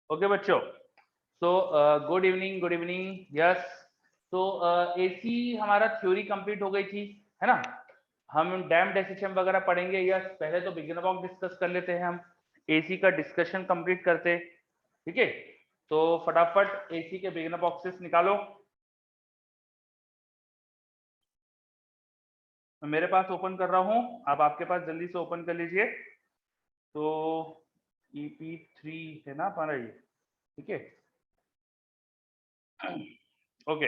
Okay बच्चों, so good evening yes. तो AC हमारा थ्योरी कंप्लीट हो गई थी, है ना। हम डैम्ड एसएचएम वगैरह पढ़ेंगे। यस, पहले तो बिगिनर बॉक्स डिस्कस कर लेते हैं, हम एसी का डिस्कशन कंप्लीट करते। ठीक है, तो फटाफट एसी के बिगिनर बॉक्सेस निकालो। मैं मेरे पास ओपन कर रहा हूँ, आप आपके पास जल्दी से ओपन कर लीजिए। तो EP3 है ना हमारा ये, ठीक है। ओके,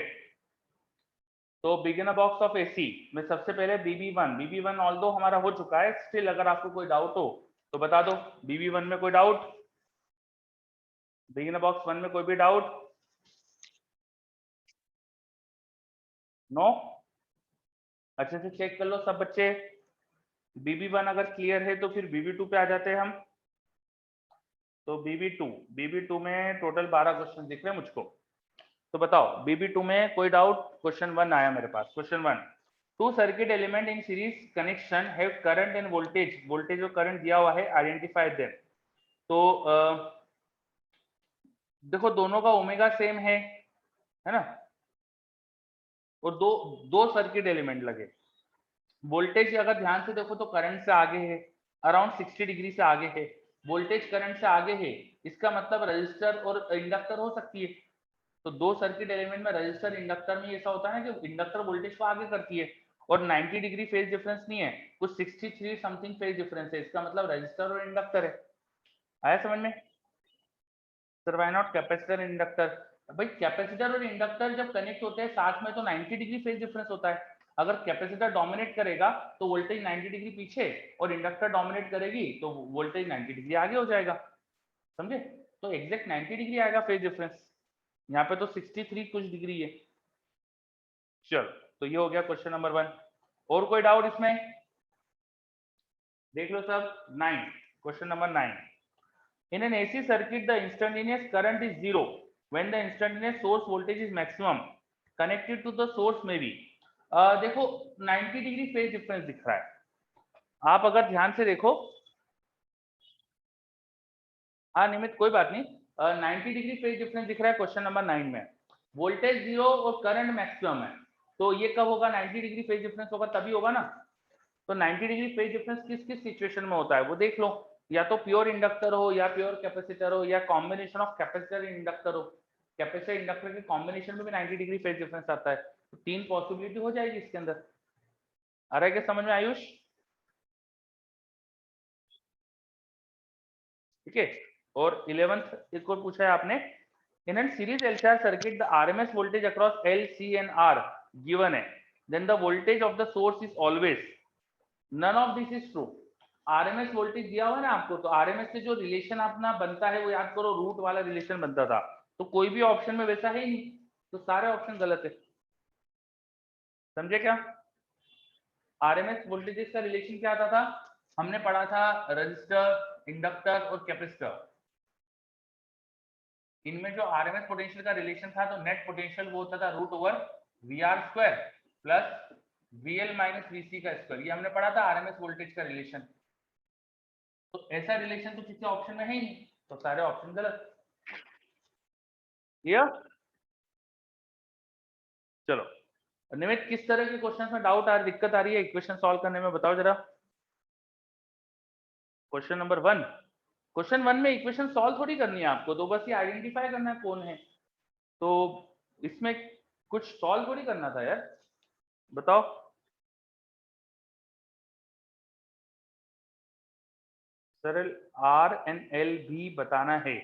तो बिगिनर बॉक्स ऑफ एसी में सबसे पहले बीबी वन ऑल्दो हमारा हो चुका है। स्टिल अगर आपको कोई डाउट हो तो बता दो। बीबी वन में कोई डाउट, बिगिनर बॉक्स वन में कोई भी डाउट? नो? अच्छे से चेक कर लो सब बच्चे। बीबी वन अगर क्लियर है तो फिर बीबी टू पे आ जाते हैं हम। तो बीबी टू में टोटल 12 क्वेश्चन दिख रहे हैं मुझको। तो बताओ बीबी टू में कोई डाउट? क्वेश्चन वन आया मेरे पास। Question one, two circuit element in series connection have current and voltage, voltage और करंट दिया हुआ है, आइडेंटिफाई देम। तो देखो दोनों का ओमेगा सेम है ना, और दो दो सर्किट एलिमेंट लगे। वोल्टेज अगर ध्यान से देखो तो करंट से आगे है, अराउंड 60 डिग्री से आगे है। वोल्टेज करंट से आगे है, इसका मतलब रजिस्टर और इंडक्टर हो सकती है। तो दो सर्किट एलिमेंट में रजिस्टर इंडक्टर में ऐसा होता है ना कि इंडक्टर वोल्टेज को आगे करती है, और 90 डिग्री फेज डिफरेंस नहीं है, कुछ 63 समथिंग फेज डिफरेंस है। इसका मतलब रजिस्टर और इंडक्टर है। आया समझ में? Sir why not capacitor inductor? भाई कैपेसिटर और इंडक्टर जब कनेक्ट होते हैं साथ में तो 90 डिग्री फेज डिफरेंस होता है। अगर कैपेसिटर डोमिनेट करेगा तो वोल्टेज 90 डिग्री पीछे, और इंडक्टर डोमिनेट करेगी तो वोल्टेज 90 डिग्री आगे हो जाएगा। समझे? तो एग्जैक्ट 90 डिग्री आएगा फेज डिफरेंस। यहाँ पे तो 63 कुछ डिग्री है। चलो, तो ये हो गया क्वेश्चन नंबर वन। और कोई डाउट इसमें? देख लो सब। 9, question number 9, in an AC circuit the instantaneous current is zero when the instantaneous source voltage is maximum, connected to the source may be देखो 90 डिग्री फेज डिफरेंस दिख रहा है। आप अगर ध्यान से देखो, हाँ निमित कोई बात नहीं, 90 डिग्री फेज डिफरेंस दिख रहा है क्वेश्चन नंबर 9 में। वोल्टेज जीरो और करंट मैक्सिमम है, तो ये कब होगा? 90 डिग्री फेज डिफरेंस होगा तभी होगा ना। तो 90 डिग्री फेज डिफरेंस किस किस सिचुएशन में होता है वो देख लो। या तो प्योर इंडक्टर हो, या प्योर कैपेसिटर हो, या कॉम्बिनेशन ऑफ कैपेसिटर इंडक्टर हो। कैपेसिटर इंडक्टर के कॉम्बिनेशन में भी 90 डिग्री फेज डिफरेंस आता है। तो तीन पॉसिबिलिटी हो जाएगी इसके अंदर। आ रहा है क्या समझ में आयुष? ठीक है। और 11th एक और पूछा है आपने, in an series LCR circuit the RMS voltage across L C and R given है, then the voltage of the source is always, none of this is true. RMS voltage दिया हुआ है ना आपको, तो आरएमएस से जो रिलेशन अपना बनता है वो याद करो, रूट वाला रिलेशन बनता था। तो कोई भी ऑप्शन में वैसा है ही नहीं, तो सारे ऑप्शन गलत है। समझे क्या? आरएमएस वोल्टेजेस का रिलेशन क्या आता था? हमने पढ़ा था रजिस्टर, इंडक्टर और कैपेसिटर। इनमें जो आरएमएस पोटेंशियल का रिलेशन था, तो नेट पोटेंशियल वो होता था root over V R square plus VL minus VC का स्क्वायर। ये हमने पढ़ा था आरएमएस वोल्टेज का रिलेशन। तो ऐसा रिलेशन तो किसी ऑप्शन में है ही नहीं, तो सारे ऑप्शन गलत। ये चलो, निमित किस तरह के क्वेश्चन में डाउट दिक्कत आ रही है इक्वेशन सॉल्व करने में, बताओ जरा। Question number one, question one में इक्वेशन सॉल्व थोड़ी करनी है आपको, तो बस ये आइडेंटिफाई करना है कौन है। तो इसमें कुछ सॉल्व थोड़ी करना था यार, बताओ। सरल आर एन एल भी बताना है?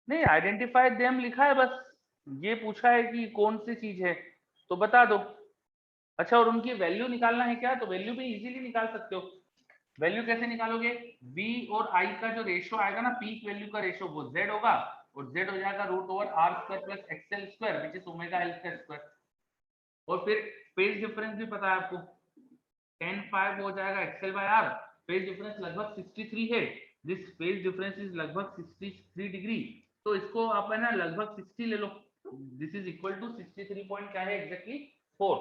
नहीं, आइडेंटिफाई देम लिखा है बस। ये पूछा है कि कौन सी चीज है, तो बता दो। अच्छा, और उनकी वैल्यू निकालना है क्या? तो वैल्यू भी इजीली निकाल सकते हो। वैल्यू कैसे निकालोगे? v और i का जो रेशियो आएगा ना, पीक वैल्यू का रेशियो, वो z होगा, और z हो जाएगा root over R square plus XL square which is omega L का स्क्वायर। और फिर फेज डिफरेंस भी पता है आपको, tan फाइव हो जाएगा XL by R. Phase difference लगभग 63 है, दिस फेज डिफरेंस इज लगभग 63 डिग्री। तो इसको आप है ना लगभग 60 ले लो, this is equal to 63 point क्या है एग्जैक्टली 4,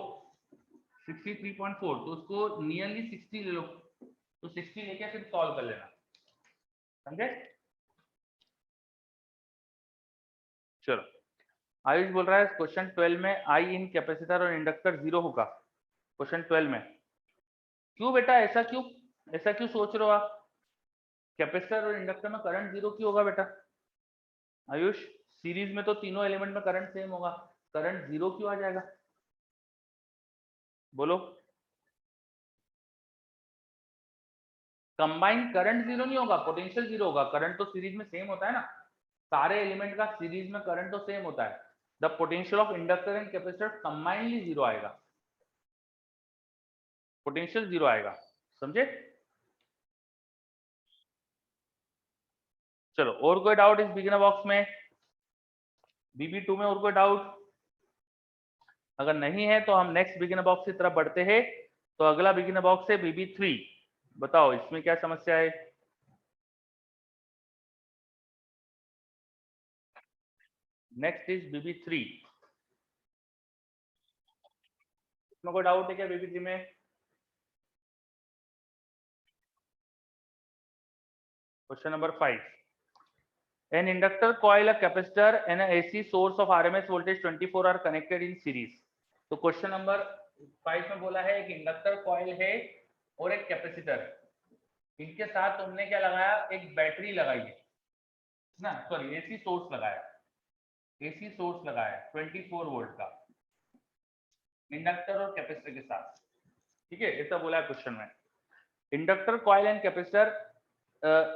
63.4। तो उसको नियरली 60 ले लो, तो 60 लेके फिर सॉल्व कर लेना। समझे? चलो, आयुष बोल रहा है क्वेश्चन 12 में आई इन कैपेसिटर और इंडक्टर 0 होगा। क्वेश्चन 12 में क्यों बेटा, ऐसा क्यों सोच रहे हो आप? कैपेसिटर और इंडक्टर में करंट 0 क्यों होगा बेटा? आयुष, सीरीज में तो तीनों एलिमेंट में करंट सेम होगा, करंट 0 क्यों आ जाएगा? बोलो। कंबाइंड करंट 0 नहीं होगा, पोटेंशियल 0 होगा। करंट तो सीरीज में सेम होता है ना, सारे एलिमेंट का सीरीज में करंट तो सेम होता है। The potential of inductor and capacitor combinedly 0 आएगा, पोटेंशियल 0 आएगा, समझे? चलो, और कोई डाउट इस बिगिनर बॉक्स में? BB2 में और कोई डाउट? अगर नहीं है तो हम नेक्स्ट बिगिनर बॉक्स की तरफ बढ़ते हैं। तो अगला बिगिनर बॉक्स है BB3। बताओ इसमें क्या समस्या है? Next is BB3। इसमें कोई डाउट है क्या BB3 में? Question number 5। An inductor coil, a capacitor and a AC source of RMS voltage 24 are connected in series। तो क्वेश्चन नंबर 5 में बोला है एक इंडक्टर कॉइल है और एक कैपेसिटर, इनके साथ तुमने क्या लगाया? एक बैटरी लगाई है ना, सॉरी एसी सोर्स लगाया, एसी सोर्स लगाया 24 वोल्ट का इंडक्टर और कैपेसिटर के साथ। ठीक है, ऐसा बोला है क्वेश्चन में। Inductor coil and capacitor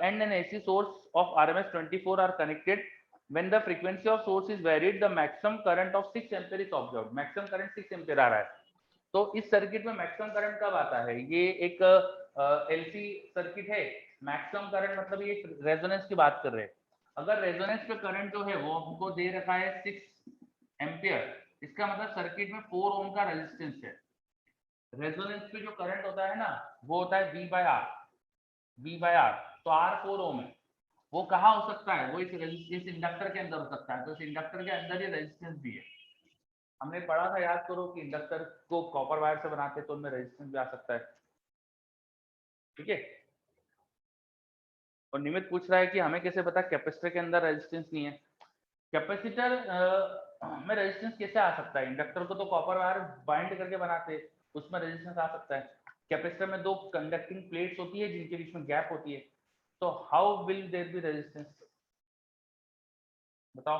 and an AC source of RMS 24 are connected when the frequency of source is varied, the maximum current of 6 ampere is observed। maximum current 6 ampere आ रहा है। तो इस सर्किट में maximum current कब आता है? ये एक एलसी सर्किट है। मैक्सिमम करंट मतलब ये रेजोनेंस की बात कर रहे हैं। अगर रेजोनेंस पे करंट जो है वो हमको दे रखा है 6 एम्पियर, इसका मतलब सर्किट में 4 ओम का रेजिस्टेंस है। रेजोनेंस पे जो करंट होता है ना वो होता है V/R। तो R 4 ओम है। वो कहाँ हो सकता है? वो इस इंडक्टर के अंदर हो सकता है। तो इस इंडक्टर के अंदर ये रेजिस्टेंस भी है। हमने पढ़ा था, याद करो, कि इंडक्टर को कॉपर वायर से बनाते तो उनमें रेजिस्टेंस भी आ सकता है। ठीक है। और निमित पूछ रहा है कि हमें कैसे पता कैपेसिटर के अंदर रेजिस्टेंस नहीं है? कैपेसिटर में रेजिस्टेंस कैसे आ सकता है? इंडक्टर को तो कॉपर वायर बाइंड करके बनाते, उसमें रेजिस्टेंस आ सकता है। कैपेसिटर में 2 कंडक्टिंग प्लेट्स होती है जिनके बीच में गैप होती है, तो how will there be resistance? बताओ।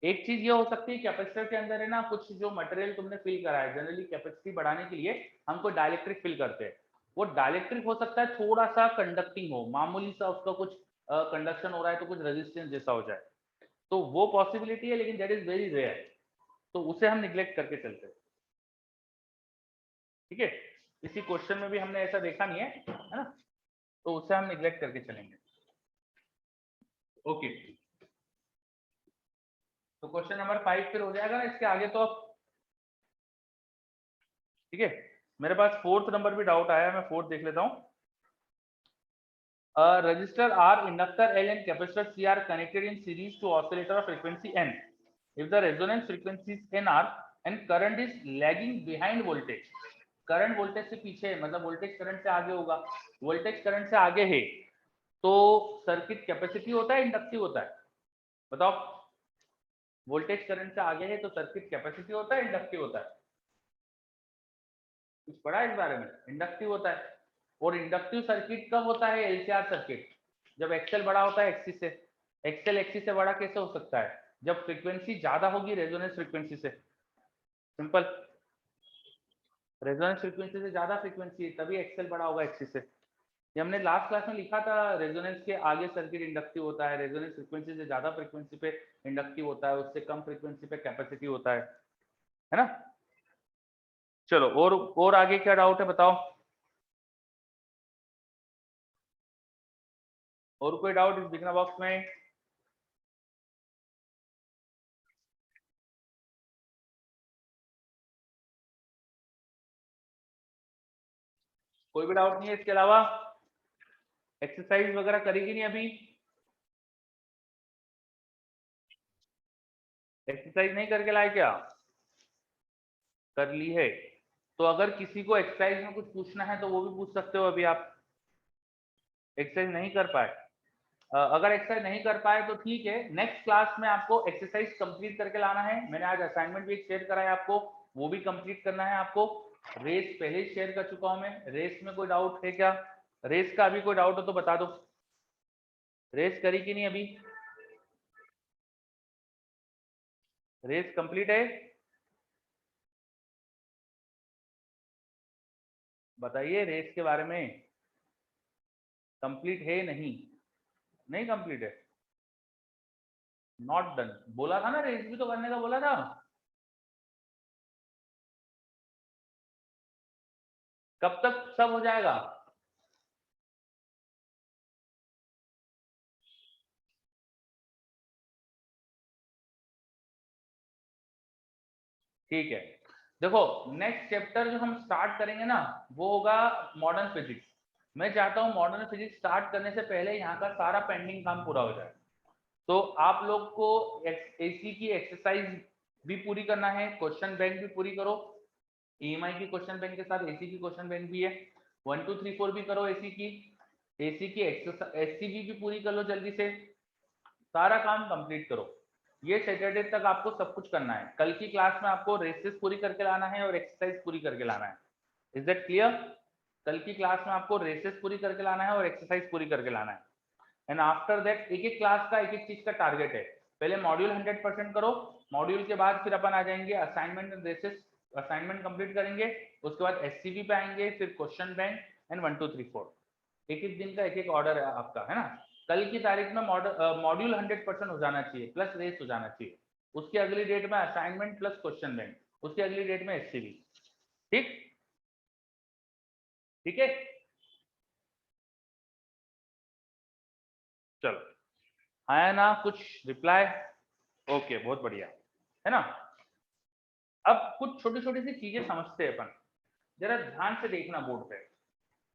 एक चीज ये हो सकती है, कैपेसिटर के अंदर है ना कुछ जो मटेरियल तुमने फिल करा है, जनरली कैपेसिटी बढ़ाने के लिए हम कोई डाइलेक्ट्रिक फिल करते हैं। वो डाइलेक्ट्रिक हो सकता है थोड़ा सा कंडक्टिंग हो, मामूली सा उसका कुछ कंडक्शन हो रहा है तो कुछ रेजिस्टेंस जैसा हो जाए, तो वो पॉसिबिलिटी है, लेकिन दैट इज वेरी रेयर। तो उसे हम निग्लेक्ट करके चलते हैं। ठीक है, इसी क्वेश्चन में भी हमने ऐसा देखा नहीं है ना, तो उसे हम निग्लेक्ट करके चलेंगे। ओके, तो क्वेश्चन नंबर 5 फिर हो जाएगा ना इसके आगे तो। ठीक है, मेरे पास 4th नंबर भी डाउट आया है, मैं 4th देख लेता हूँ। Resistor R, inductor L and capacitor C are connected in series to oscillator of frequency N. If the resonance frequency is NR and current is lagging behind voltage, current voltage से पीछे है, मतलब voltage current से आगे होगा, voltage current से आगे है, तो सर्किट कैपेसिटी होता है इंडक्टिव होता है? बताओ। वोल्टेज करंट से आगे है तो सर्किट कैपेसिटी होता है इंडक्टिव होता है? कुछ पढ़ा है इस बारे में? इंडक्टिव होता है। और इंडक्टिव सर्किट कब होता है? एलसीआर सर्किट, जब एक्सएल बड़ा होता है एक्सिस से। एक्सएल एक्सिस से बड़ा कैसे हो सकता है? जब फ्रीक्वेंसी ज्यादा होगी रेजोनेंस फ्रीक्वेंसी से। सिंपल, रेजोनेंस फ्रीक्वेंसी से ज्यादा फ्रीक्वेंसी है तभी एक्सएल बड़ा होगा एक्सिस से। ये हमने लास्ट क्लास में लिखा था, रेजोनेंस के आगे सर्किट इंडक्टिव होता है, रेजोनेंस फ्रीक्वेंसी से ज्यादा फ्रीक्वेंसी पे इंडक्टिव होता है, उससे कम फ्रीक्वेंसी पे कैपेसिटी होता है ना? चलो, और आगे क्या डाउट है बताओ? और कोई डाउट इस बिगनर बॉक्स में? कोई भी डाउट नहीं है इसके अलावा? एक्सरसाइज वगैरह करेगी नहीं अभी? एक्सरसाइज नहीं करके लाए क्या? कर ली है? तो अगर किसी को एक्सरसाइज में कुछ पूछना है तो वो भी पूछ सकते हो अभी आप। एक्सरसाइज नहीं कर पाए अगर एक्सरसाइज नहीं कर पाए तो ठीक है, नेक्स्ट क्लास में आपको एक्सरसाइज कंप्लीट करके लाना है। मैंने आज असाइनमेंट भी शेयर करा है आपको, वो भी कंप्लीट करना है आपको। रेस पहले ही शेयर कर चुका हूं मैं। रेस में कोई डाउट है क्या? रेस का अभी कोई डाउट हो तो बता दो। रेस करी कि नहीं अभी? रेस कंप्लीट है? बताइए रेस के बारे में, कंप्लीट है नहीं? नहीं कंप्लीट है, नॉट डन बोला था ना, रेस भी तो करने का बोला था। कब तक सब हो जाएगा? ठीक है, देखो नेक्स्ट चैप्टर जो हम स्टार्ट करेंगे ना, वो होगा मॉडर्न फिजिक्स। मैं चाहता हूँ मॉडर्न फिजिक्स स्टार्ट करने से पहले यहाँ का सारा पेंडिंग काम पूरा हो जाए। तो आप लोग को एसी की एक्सरसाइज भी पूरी करना है, क्वेश्चन बैंक भी पूरी करो। ईएमआई की क्वेश्चन बैंक के साथ एसी की क्वेश्चन बैंक भी है। 1 2 3 4 भी करो एसी की। एसी की एक्सरसाइज एससीबी भी पूरी कर लो जल्दी से। सारा काम कंप्लीट करो। ये सैटरडे तक आपको सब कुछ करना है। कल की क्लास में आपको रेसेस पूरी करके लाना है और एक्सरसाइज पूरी करके लाना है। Is that clear? कल की क्लास में आपको रेसेस पूरी करके लाना है और एक्सरसाइज पूरी करके लाना है। एंड आफ्टर दैट एक एक क्लास का एक एक चीज का टारगेट है। पहले मॉड्यूल 100% करो, मॉड्यूल के बाद फिर अपन आ जाएंगे assignment and recess. Assignment complete करेंगे, उसके बाद एससीबी पे आएंगे, फिर क्वेश्चन बैंक एंड 1 2 3 4। एक एक दिन का एक एक ऑर्डर है आपका, है ना? कल की तारीख में मॉड्यूल 100% हो जाना चाहिए, प्लस रेस हो जाना चाहिए। उसकी अगली डेट में असाइनमेंट प्लस क्वेश्चन बैंक, उसकी अगली डेट में एससीबी। ठीक? ठीक है, चलो आया ना कुछ रिप्लाई? ओके, बहुत बढ़िया, है ना? अब कुछ छोटी छोटी सी चीजें समझते हैं अपन। जरा ध्यान से देखना बोर्ड पे,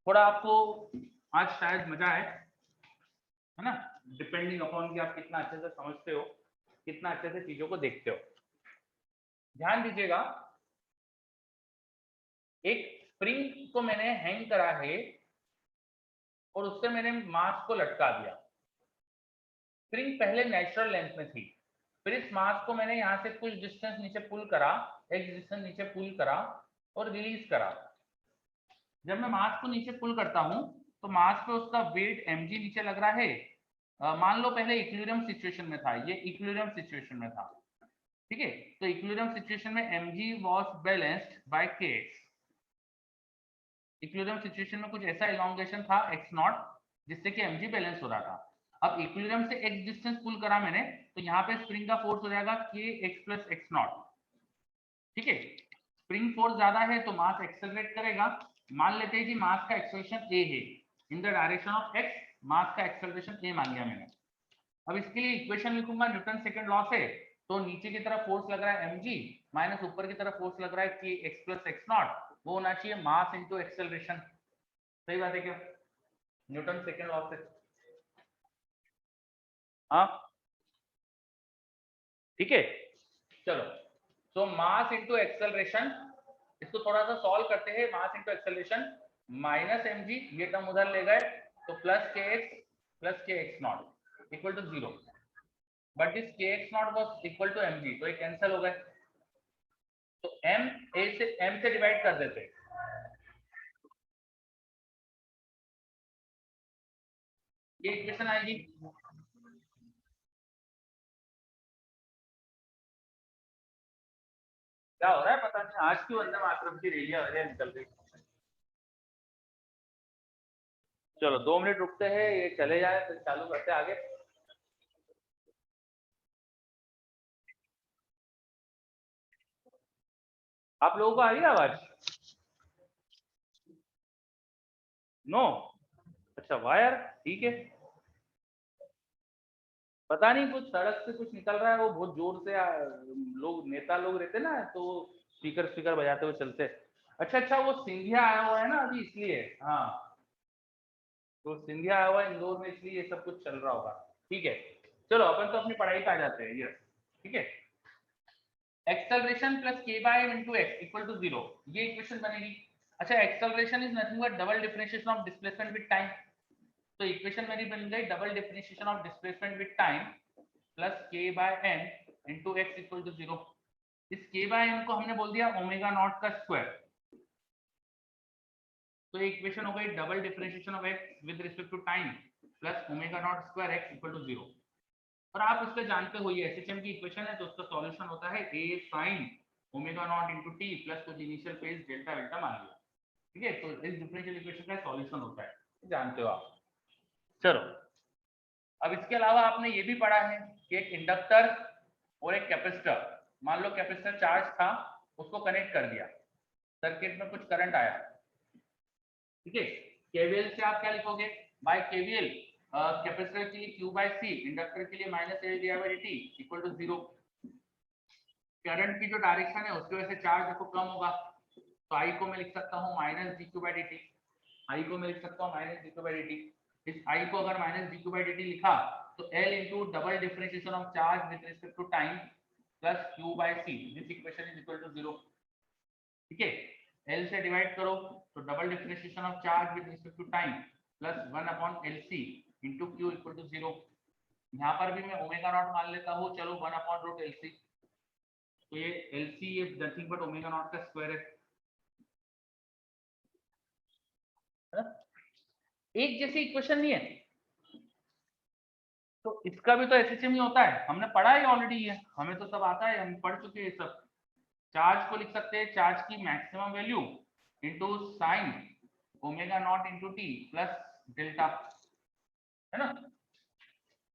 थोड़ा आपको आज शायद मजा आए, है ना? डिपेंडिंग अपॉन कि आप कितना अच्छे से समझते हो, कितना अच्छे से चीजों को देखते हो। ध्यान दीजिएगा, एक स्प्रिंग को मैंने हैंग करा है और उससे मैंने मास को लटका दिया। स्प्रिंग पहले नेचुरल लेंथ में थी, फिर इस मास को मैंने यहाँ से कुछ डिस्टेंस नीचे पुल करा, एक डिस्टेंस नीचे पुल करा और रिलीज करा। जब मैं मास को नीचे पुल करता हूँ तो मास पे उसका वेट mg नीचे लग रहा है। मान लो पहले इक्विलिब्रियम सिचुएशन में था, ये इक्विलिब्रियम सिचुएशन में था, ठीक है? तो इक्विलिब्रियम सिचुएशन में mg was balanced bye kx। Equilibrium situation में कुछ ऐसा एलोंगेशन था x नॉट जिससे कि mg बैलेंस हो रहा था। अब इक्विलिब्रियम से x डिस्टेंस पुल करा मैंने, तो यहाँ पे स्प्रिंग का फोर्स हो जाएगा kx प्लस x नॉट, ठीक है? स्प्रिंग फोर्स ज्यादा है तो मास एक्सेलरेट करेगा। मान लेते हैं कि मास का एक्सेलरेशन a है, in the direction of x मास का एक्सेलरेशन a मान लिया मैंने। अब इसके लिए इक्वेशन लिखूंगा, न्यूटन सेकंड लॉ से। तो नीचे की तरफ फोर्स लग रहा है mg माइनस ऊपर की तरफ फोर्स लग रहा है कि x प्लस x नॉट, वो होना चाहिए मास इनटू एक्सेलरेशन। सही बात है क्या? न्यूटन सेकंड लॉ से। हाँ, ठीक है, चलो। तो मास इनटू एक्सेलरेशन, इसको थोड़ा सा सॉल्व करते हैं। Mass into acceleration minus mg, ये टर्म उधर ले गए तो plus kx not equal to 0। But this kx not was equal to mg, तो ये कैंसिल हो गए। तो m से डिवाइड कर देते, ये इक्वेशन आएगी। क्या हो रहा है पता नहीं, आज की वंदे मातरम की रैलियां वगैरह निकल गई। चलो 2 मिनट रुकते हैं, ये चले जाए फिर चालू करते हैं आगे। आप लोगों को आ रही है आवाज? नो? अच्छा वायर, ठीक है। पता नहीं कुछ सड़क से कुछ निकल रहा है, वो बहुत जोर से लोग नेता लोग रहते ना, तो स्पीकर स्पीकर बजाते हुए चलते। अच्छा अच्छा, वो सिंधिया आया हुआ है ना अभी, इसलिए। हाँ, तो सिंधिया आया हुआ है इंदौर में, इसलिए ये सब कुछ चल रहा होगा। ठीक है, चलो अपन तो अपनी पढ़ाई पे आ जाते हैं। यस, ठीक है। Acceleration plus k by into x equal to 0, ये इक्वेशन बनेगी। अच्छा, acceleration is nothing but double differentiation of displacement with time. तो इक्वेशन मेरी बन गई double differentiation of displacement with time plus K by N into X equal to 0। इस के by N को हमने बोल दिया ओमेगा नॉट का स्क्वायर। तो ये इक्वेशन हो गई double differentiation of x with respect to time plus omega not square x equal to 0। और आप इस पे जानते हो ये एसएचएम की इक्वेशन है, तो उसका सॉल्यूशन होता है a sin omega naught into t plus कुछ इनिशियल फेज डेल्टा डेल्टा मान लिया। ठीक है, तो इस डिफरेंशियल इक्वेशन का सॉल्यूशन होता है, जानते हो आप। चलो, अब इसके अलावा आपने ये भी पढ़ा है कि एक इंडक्टर और एक कैपेसिटर, मान लो कैपेसिटर चार्ज था, उसको कनेक्ट कर दिया, सर्किट में कुछ करंट आया। ठीक है, केवीएल से आप क्या लिखोगे, बाय केवीएल कैपेसिटर के लिए q बाय c, इंडक्टर के लिए minus L D by D equal to 0। Current की जो डायरेक्शन है उसकी वजह से चार्ज देखो कम होगा, तो आई को मैं लिख सकता हूँ minus D Q by D T. I को मैं लिख सकता हूँ minus D Q by D T. इस आई को अगर minus D Q by D T लिखा तो L into double differentiation of charge with respect to time plus Q by C, this equation is equal to 0। ठीक है, L से divide करो तो double differentiation of charge with respect to time plus 1 upon L C into Q equal to 0। यहाँ पर भी मैं omega naught मान लेता हूँ, चलो 1 अपॉन रूट एल सी, तो ये एल सी ये नथिंग बट ओमेगा नॉट का स्क्वायर है। एक जैसी इक्वेशन नहीं है, तो इसका भी तो एसएचएम ही होता है, हमने पढ़ा है ऑलरेडी, ये हमें तो सब आता है, हम पढ़ चुके हैं सब। चार्ज को लिख सकते हैं चार्ज की maximum value into sine omega naught into T plus delta, है ना।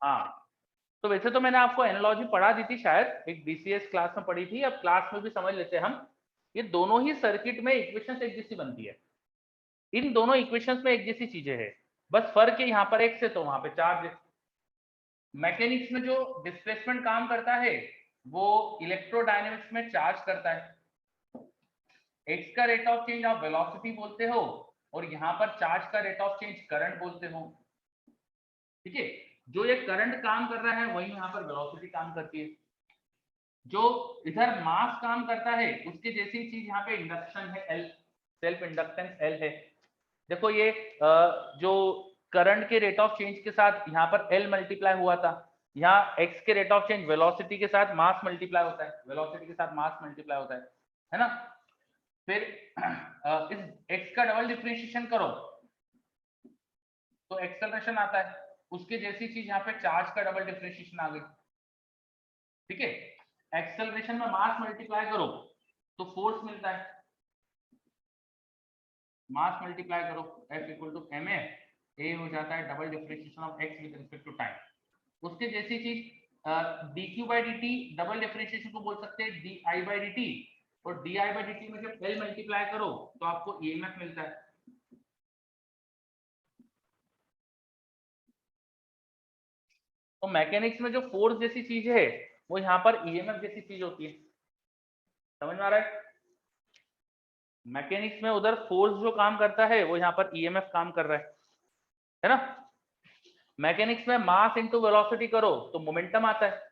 हाँ, तो वैसे तो मैंने आपको एनालॉजी पढ़ा दी थी शायद, एक डीसीएस क्लास में पढ़ी थी, अब क्लास में भी समझ लेते हैं हम। ये दोनों ही सर्किट में इक्वेशंस एक जैसी बनती है, इन दोनों इक्वेशंस में एक जैसी चीजें हैं, बस फर्क है यहाँ पर एक्स है तो वहां पे चार्ज है। मैकेनिक्स में जो डिस्प्लेसमेंट काम करता है वो इलेक्ट्रोडायनेमिक्स में चार्ज करता है। एक्स का रेट ऑफ चेंज आप वेलोसिटी बोलते हो और यहाँ पर चार्ज का रेट ऑफ चेंज करंट बोलते हो। ठीक है, जो ये करंट काम कर रहा है वही यहाँ पर वेलोसिटी काम करती है। जो इधर मास काम करता है उसकी जैसी चीज यहाँ पे इंडक्शन है एल, सेल्फ इंडक्टेंस एल है। देखो ये जो करंट के रेट ऑफ चेंज के साथ यहाँ पर एल मल्टीप्लाई हुआ था, यहाँ एक्स के रेट ऑफ चेंज वेलोसिटी के साथ मास मल्टीप्लाई होता है, वेलोसिटी के साथ मास मल्टीप्लाई होता है ना। फिर इस एक्स का डबल डिफरेंशिएशन करो तो एक्सेलरेशन आता है, उसके जैसी चीज यहाँ पे चार्ज का डबल डिफरेंशिएशन आ गई। ठीक है, एक्सेलरेशन में मास मल्टीप्लाई करो तो फोर्स मिलता है, मास मल्टीप्लाई करो F equal to M A हो जाता है double differentiation of x with respect to time. उसके जैसी चीज dq by dt double differentiation को बोल सकते हैं di बाई dt, और di बाई dt में जब l मल्टीप्लाई करो तो आपको EMF मिलता है। तो मैकेनिक्स में जो फोर्स जैसी चीज है वो यहाँ पर EMF जैसी चीज होती है, समझ में आ रहा है। मैकेनिक्स में उधर फोर्स जो काम करता है वो यहाँ पर EMF काम कर रहा है ना। मैकेनिक्स में मास इंटू वेलोसिटी करो तो मोमेंटम आता है,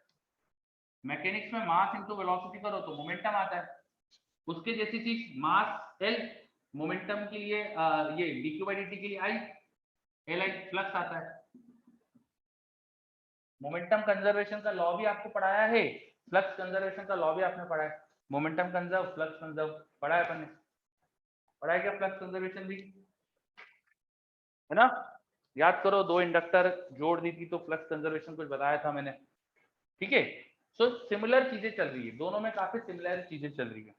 मैकेनिक्स में मास इंटू वेलोसिटी करो तो मोमेंटम आता है। उसके जैसी चीज मास एल, मोमेंटम के लिए ये dq बाई dt के लिए आई, एल आई फ्लक्स आता है। मोमेंटम कंजर्वेशन का लॉ भी आपको पढ़ाया है, फ्लक्स कंजर्वेशन का लॉ भी आपने पढ़ा है, मोमेंटम कंजर्व फ्लक्स कंजर्व पढ़ा है अपन ने, पढ़ा है क्या फ्लक्स कंजर्वेशन भी, है ना। याद करो, दो इंडक्टर जोड़ दी थी तो फ्लक्स कंजर्वेशन कुछ बताया था मैंने। ठीक है, सो सिमिलर चीजें चल रही है, दोनों में काफी सिमिलर चीजें चल रही है,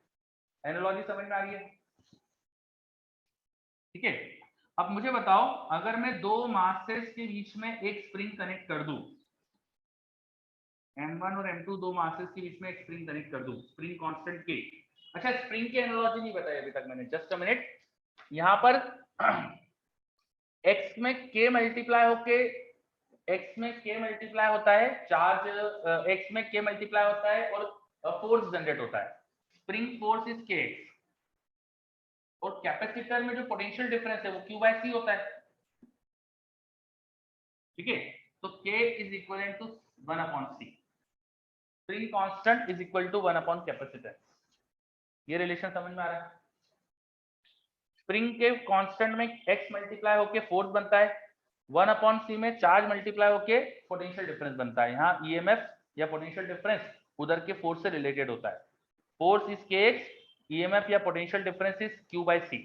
एनालॉजी समझ में आ रही है। ठीक है, अब मुझे बताओ, अगर मैं दो मासेस के बीच में एक स्प्रिंग कनेक्ट कर दूं, M1 और M2 दो मासेस के बीच में एक स्प्रिंग कनेक्ट कर दूं, स्प्रिंग कांस्टेंट के। अच्छा, स्प्रिंग की एनालॉजी नहीं बताई अभी तक मैंने, जस्ट अ मिनट। यहाँ पर x में k मल्टीप्लाई होके, x में k मल्टीप्लाई होता है चार्ज, x में k मल्टीप्लाई होता है और फोर्स जनरेट होता है, स्प्रिंग फोर्स इज k। और कैपेसिटर में जो पोटेंशियल डिफरेंस है वो q बाय c होता है। ठीक है, तो k is equal to 1 upon c, spring constant is equal to 1 upon capacitor. ये रिलेशन समझ में आ रहा है। स्प्रिंग के कांस्टेंट में x मल्टीप्लाई होके फोर्स बनता है, 1/c में चार्ज मल्टीप्लाई होके पोटेंशियल डिफरेंस बनता है। यहाँ ईएमएफ या पोटेंशियल डिफरेंस उधर के फोर्स से रिलेटेड होता है। फोर्स इज kx, ईएमएफ या पोटेंशियल डिफरेंस इज q/c,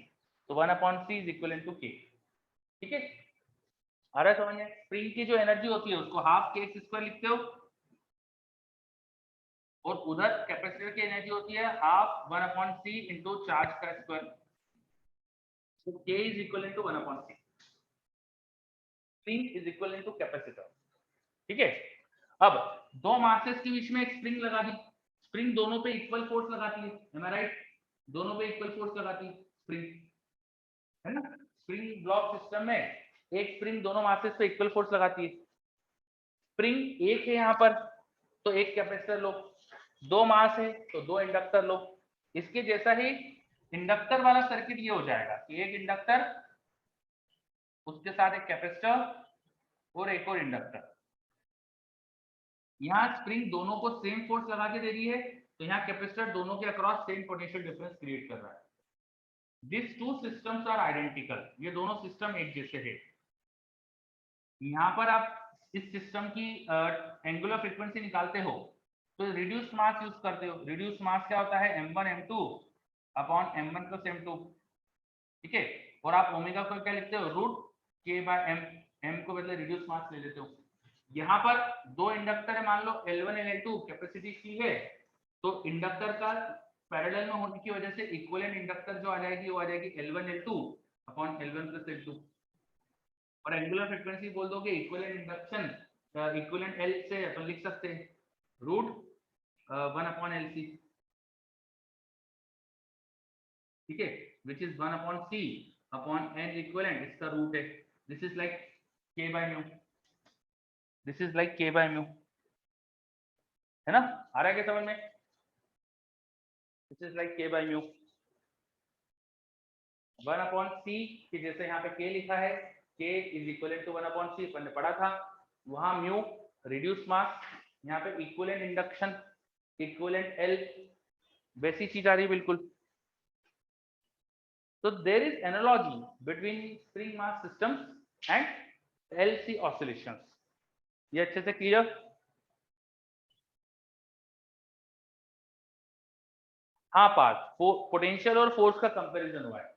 तो 1/c is equal to k। ठीक है, आ रहा है समझ में? स्प्रिंग की जो एनर्जी होती है उसको हाफ kx² लिखते हो, और उधर कैपेसिटर की एनर्जी होती है हाफ 1/c इंटू चार्ज का स्क्वायर, तो k is equal to 1/c। Spring is equal to capacitor. ठीक है, अब दो मासेस के बीच में एक स्प्रिंग लगा दी, स्प्रिंग दोनों पे इक्वल फोर्स लगाती है, am I right? दोनों पे इक्वल फोर्स लगाती है स्प्रिंग, है ना? स्प्रिंग ब्लॉक सिस्टम में एक स्प्रिंग दोनों मासेस पे इक्वल फोर्स लगाती है। स्प्रिंग एक है यहाँ पर, तो एक कैपेसिटर लो, दो मास है तो दो इंडक्टर लो। इसके जैसा ही इंडक्टर वाला सर्किट ये हो जाएगा कि एक इंडक्टर, उसके साथ एक कैपेसिटर और एक और इंडक्टर। यहाँ स्प्रिंग दोनों को सेम फोर्स लगा के दे रही है, तो यहाँ कैपेसिटर दोनों के across same potential difference create कर रहा है। This two systems are identical, ये दोनों सिस्टम एक जैसे है। यहाँ पर आप इस सिस्टम की एंगुलर फ्रीक्वेंसी निकालते हो तो रिड्यूस मास यूज करते हो। रिड्यूस मास क्या होता है? m1 m2 upon m1 plus m2। ठीक है, और आप ओमेगा को क्या लिखते हो? रूट k/m, m को बदले रिड्यूस मास ले लेते हो। यहाँ पर दो इंडक्टर है, मान लो L1 L2 कैपेसिटी की है, तो इंडक्टर का पैरेलल में होने की वजह से इक्विवेलेंट इंडक्टर जो आ जाएगी वो आ जाएगी L1 L2 upon L1 plus L2। और एंगुलर फ्रीक्वेंसी बोल दोगे इक्विवेलेंट इंडक्शन, इक्विवेलेंट L से अपन लिख सकते हैं रूट 1/LC। ठीक है, which is 1/C upon N equivalent, इसका रूट है। This is like k/μ, this is like k/μ, है ना? आ रहा है क्या समझ में? This is like k/μ 1/c कि जैसे यहाँ पे k लिखा है, k is equal to 1/c, अपन ने पढ़ा था। वहां म्यू रिड्यूस मास, यहाँ पे इक्विवेलेंट इंडक्शन, इक्विवेलेंट L, वैसी चीज आ रही है बिल्कुल। तो there is analogy between spring mass systems and LC oscillations. ये अच्छे से क्लियर? हाँ पास, पोटेंशियल और फोर्स का कंपैरिजन हुआ है।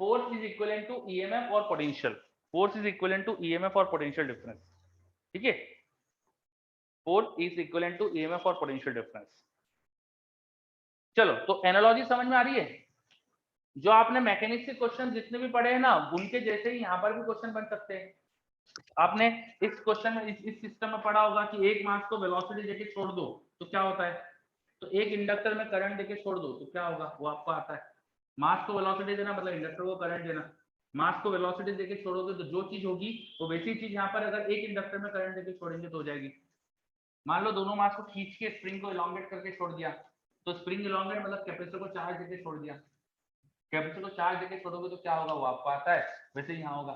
Force is equal to EMF और potential, force is equal to EMF और पोटेंशियल डिफरेंस। ठीक है, force is equal to EMF और पोटेंशियल डिफरेंस। चलो, तो एनालॉजी समझ में आ रही है? जो आपने मैकेनिक्स के क्वेश्चन जितने भी पढ़े हैं ना, उनके जैसे ही यहाँ पर भी क्वेश्चन बन सकते हैं। आपने इस क्वेश्चन में इस सिस्टम में पढ़ा होगा कि एक मास को वेलोसिटी देके छोड़ दो तो क्या होता है, तो एक इंडक्टर में करंट देके छोड़ दो तो क्या होगा, वो आपको आता है। मास को वेलोसिटी देना मतलब इंडक्टर को करंट देना। मास को वेलोसिटी देके छोड़ोगे तो जो चीज होगी वो वैसी चीज यहाँ पर अगर एक इंडक्टर में करंट देके छोड़ेंगे तो हो जाएगी। मान लो दोनों मास को खींच के स्प्रिंग को इलॉन्गेट करके छोड़ दिया, तो स्प्रिंग इलॉन्गेट मतलब कैपेसिटर को चार्ज देके छोड़ दिया। कैपेसिटर को चार्ज देके छोड़ोगे तो क्या होगा, वो आपको आता है, वैसे ही यहाँ होगा।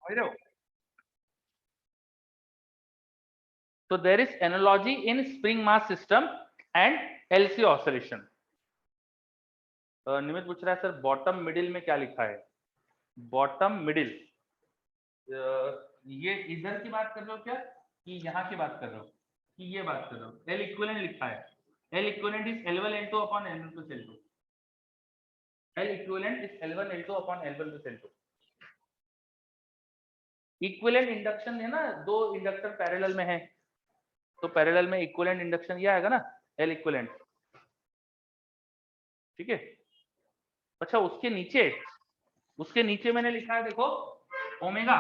समझ रहे हो? So there is analogy in spring mass system and LC oscillation. निमित पूछ रहा है सर बॉटम मिडिल में क्या लिखा है? बॉटम मिडिल, ये इधर की बात कर रहे हो क्या कि यहाँ की बात कर रहे हो कि ये बात कर रहे हो? L इक्विवेलेंट लिखा है, L equivalent is L1 L2 upon L1 plus L2। L equivalent is L1 L2 upon L1 plus L2। Equivalent induction है ना, दो इंडक्टर पैरेलल में है, तो पैरेलल में इक्विवेलेंट इंडक्शन ये आएगा ना, L इक्विवेलेंट। ठीक है, अच्छा उसके नीचे मैंने लिखा है देखो ओमेगा।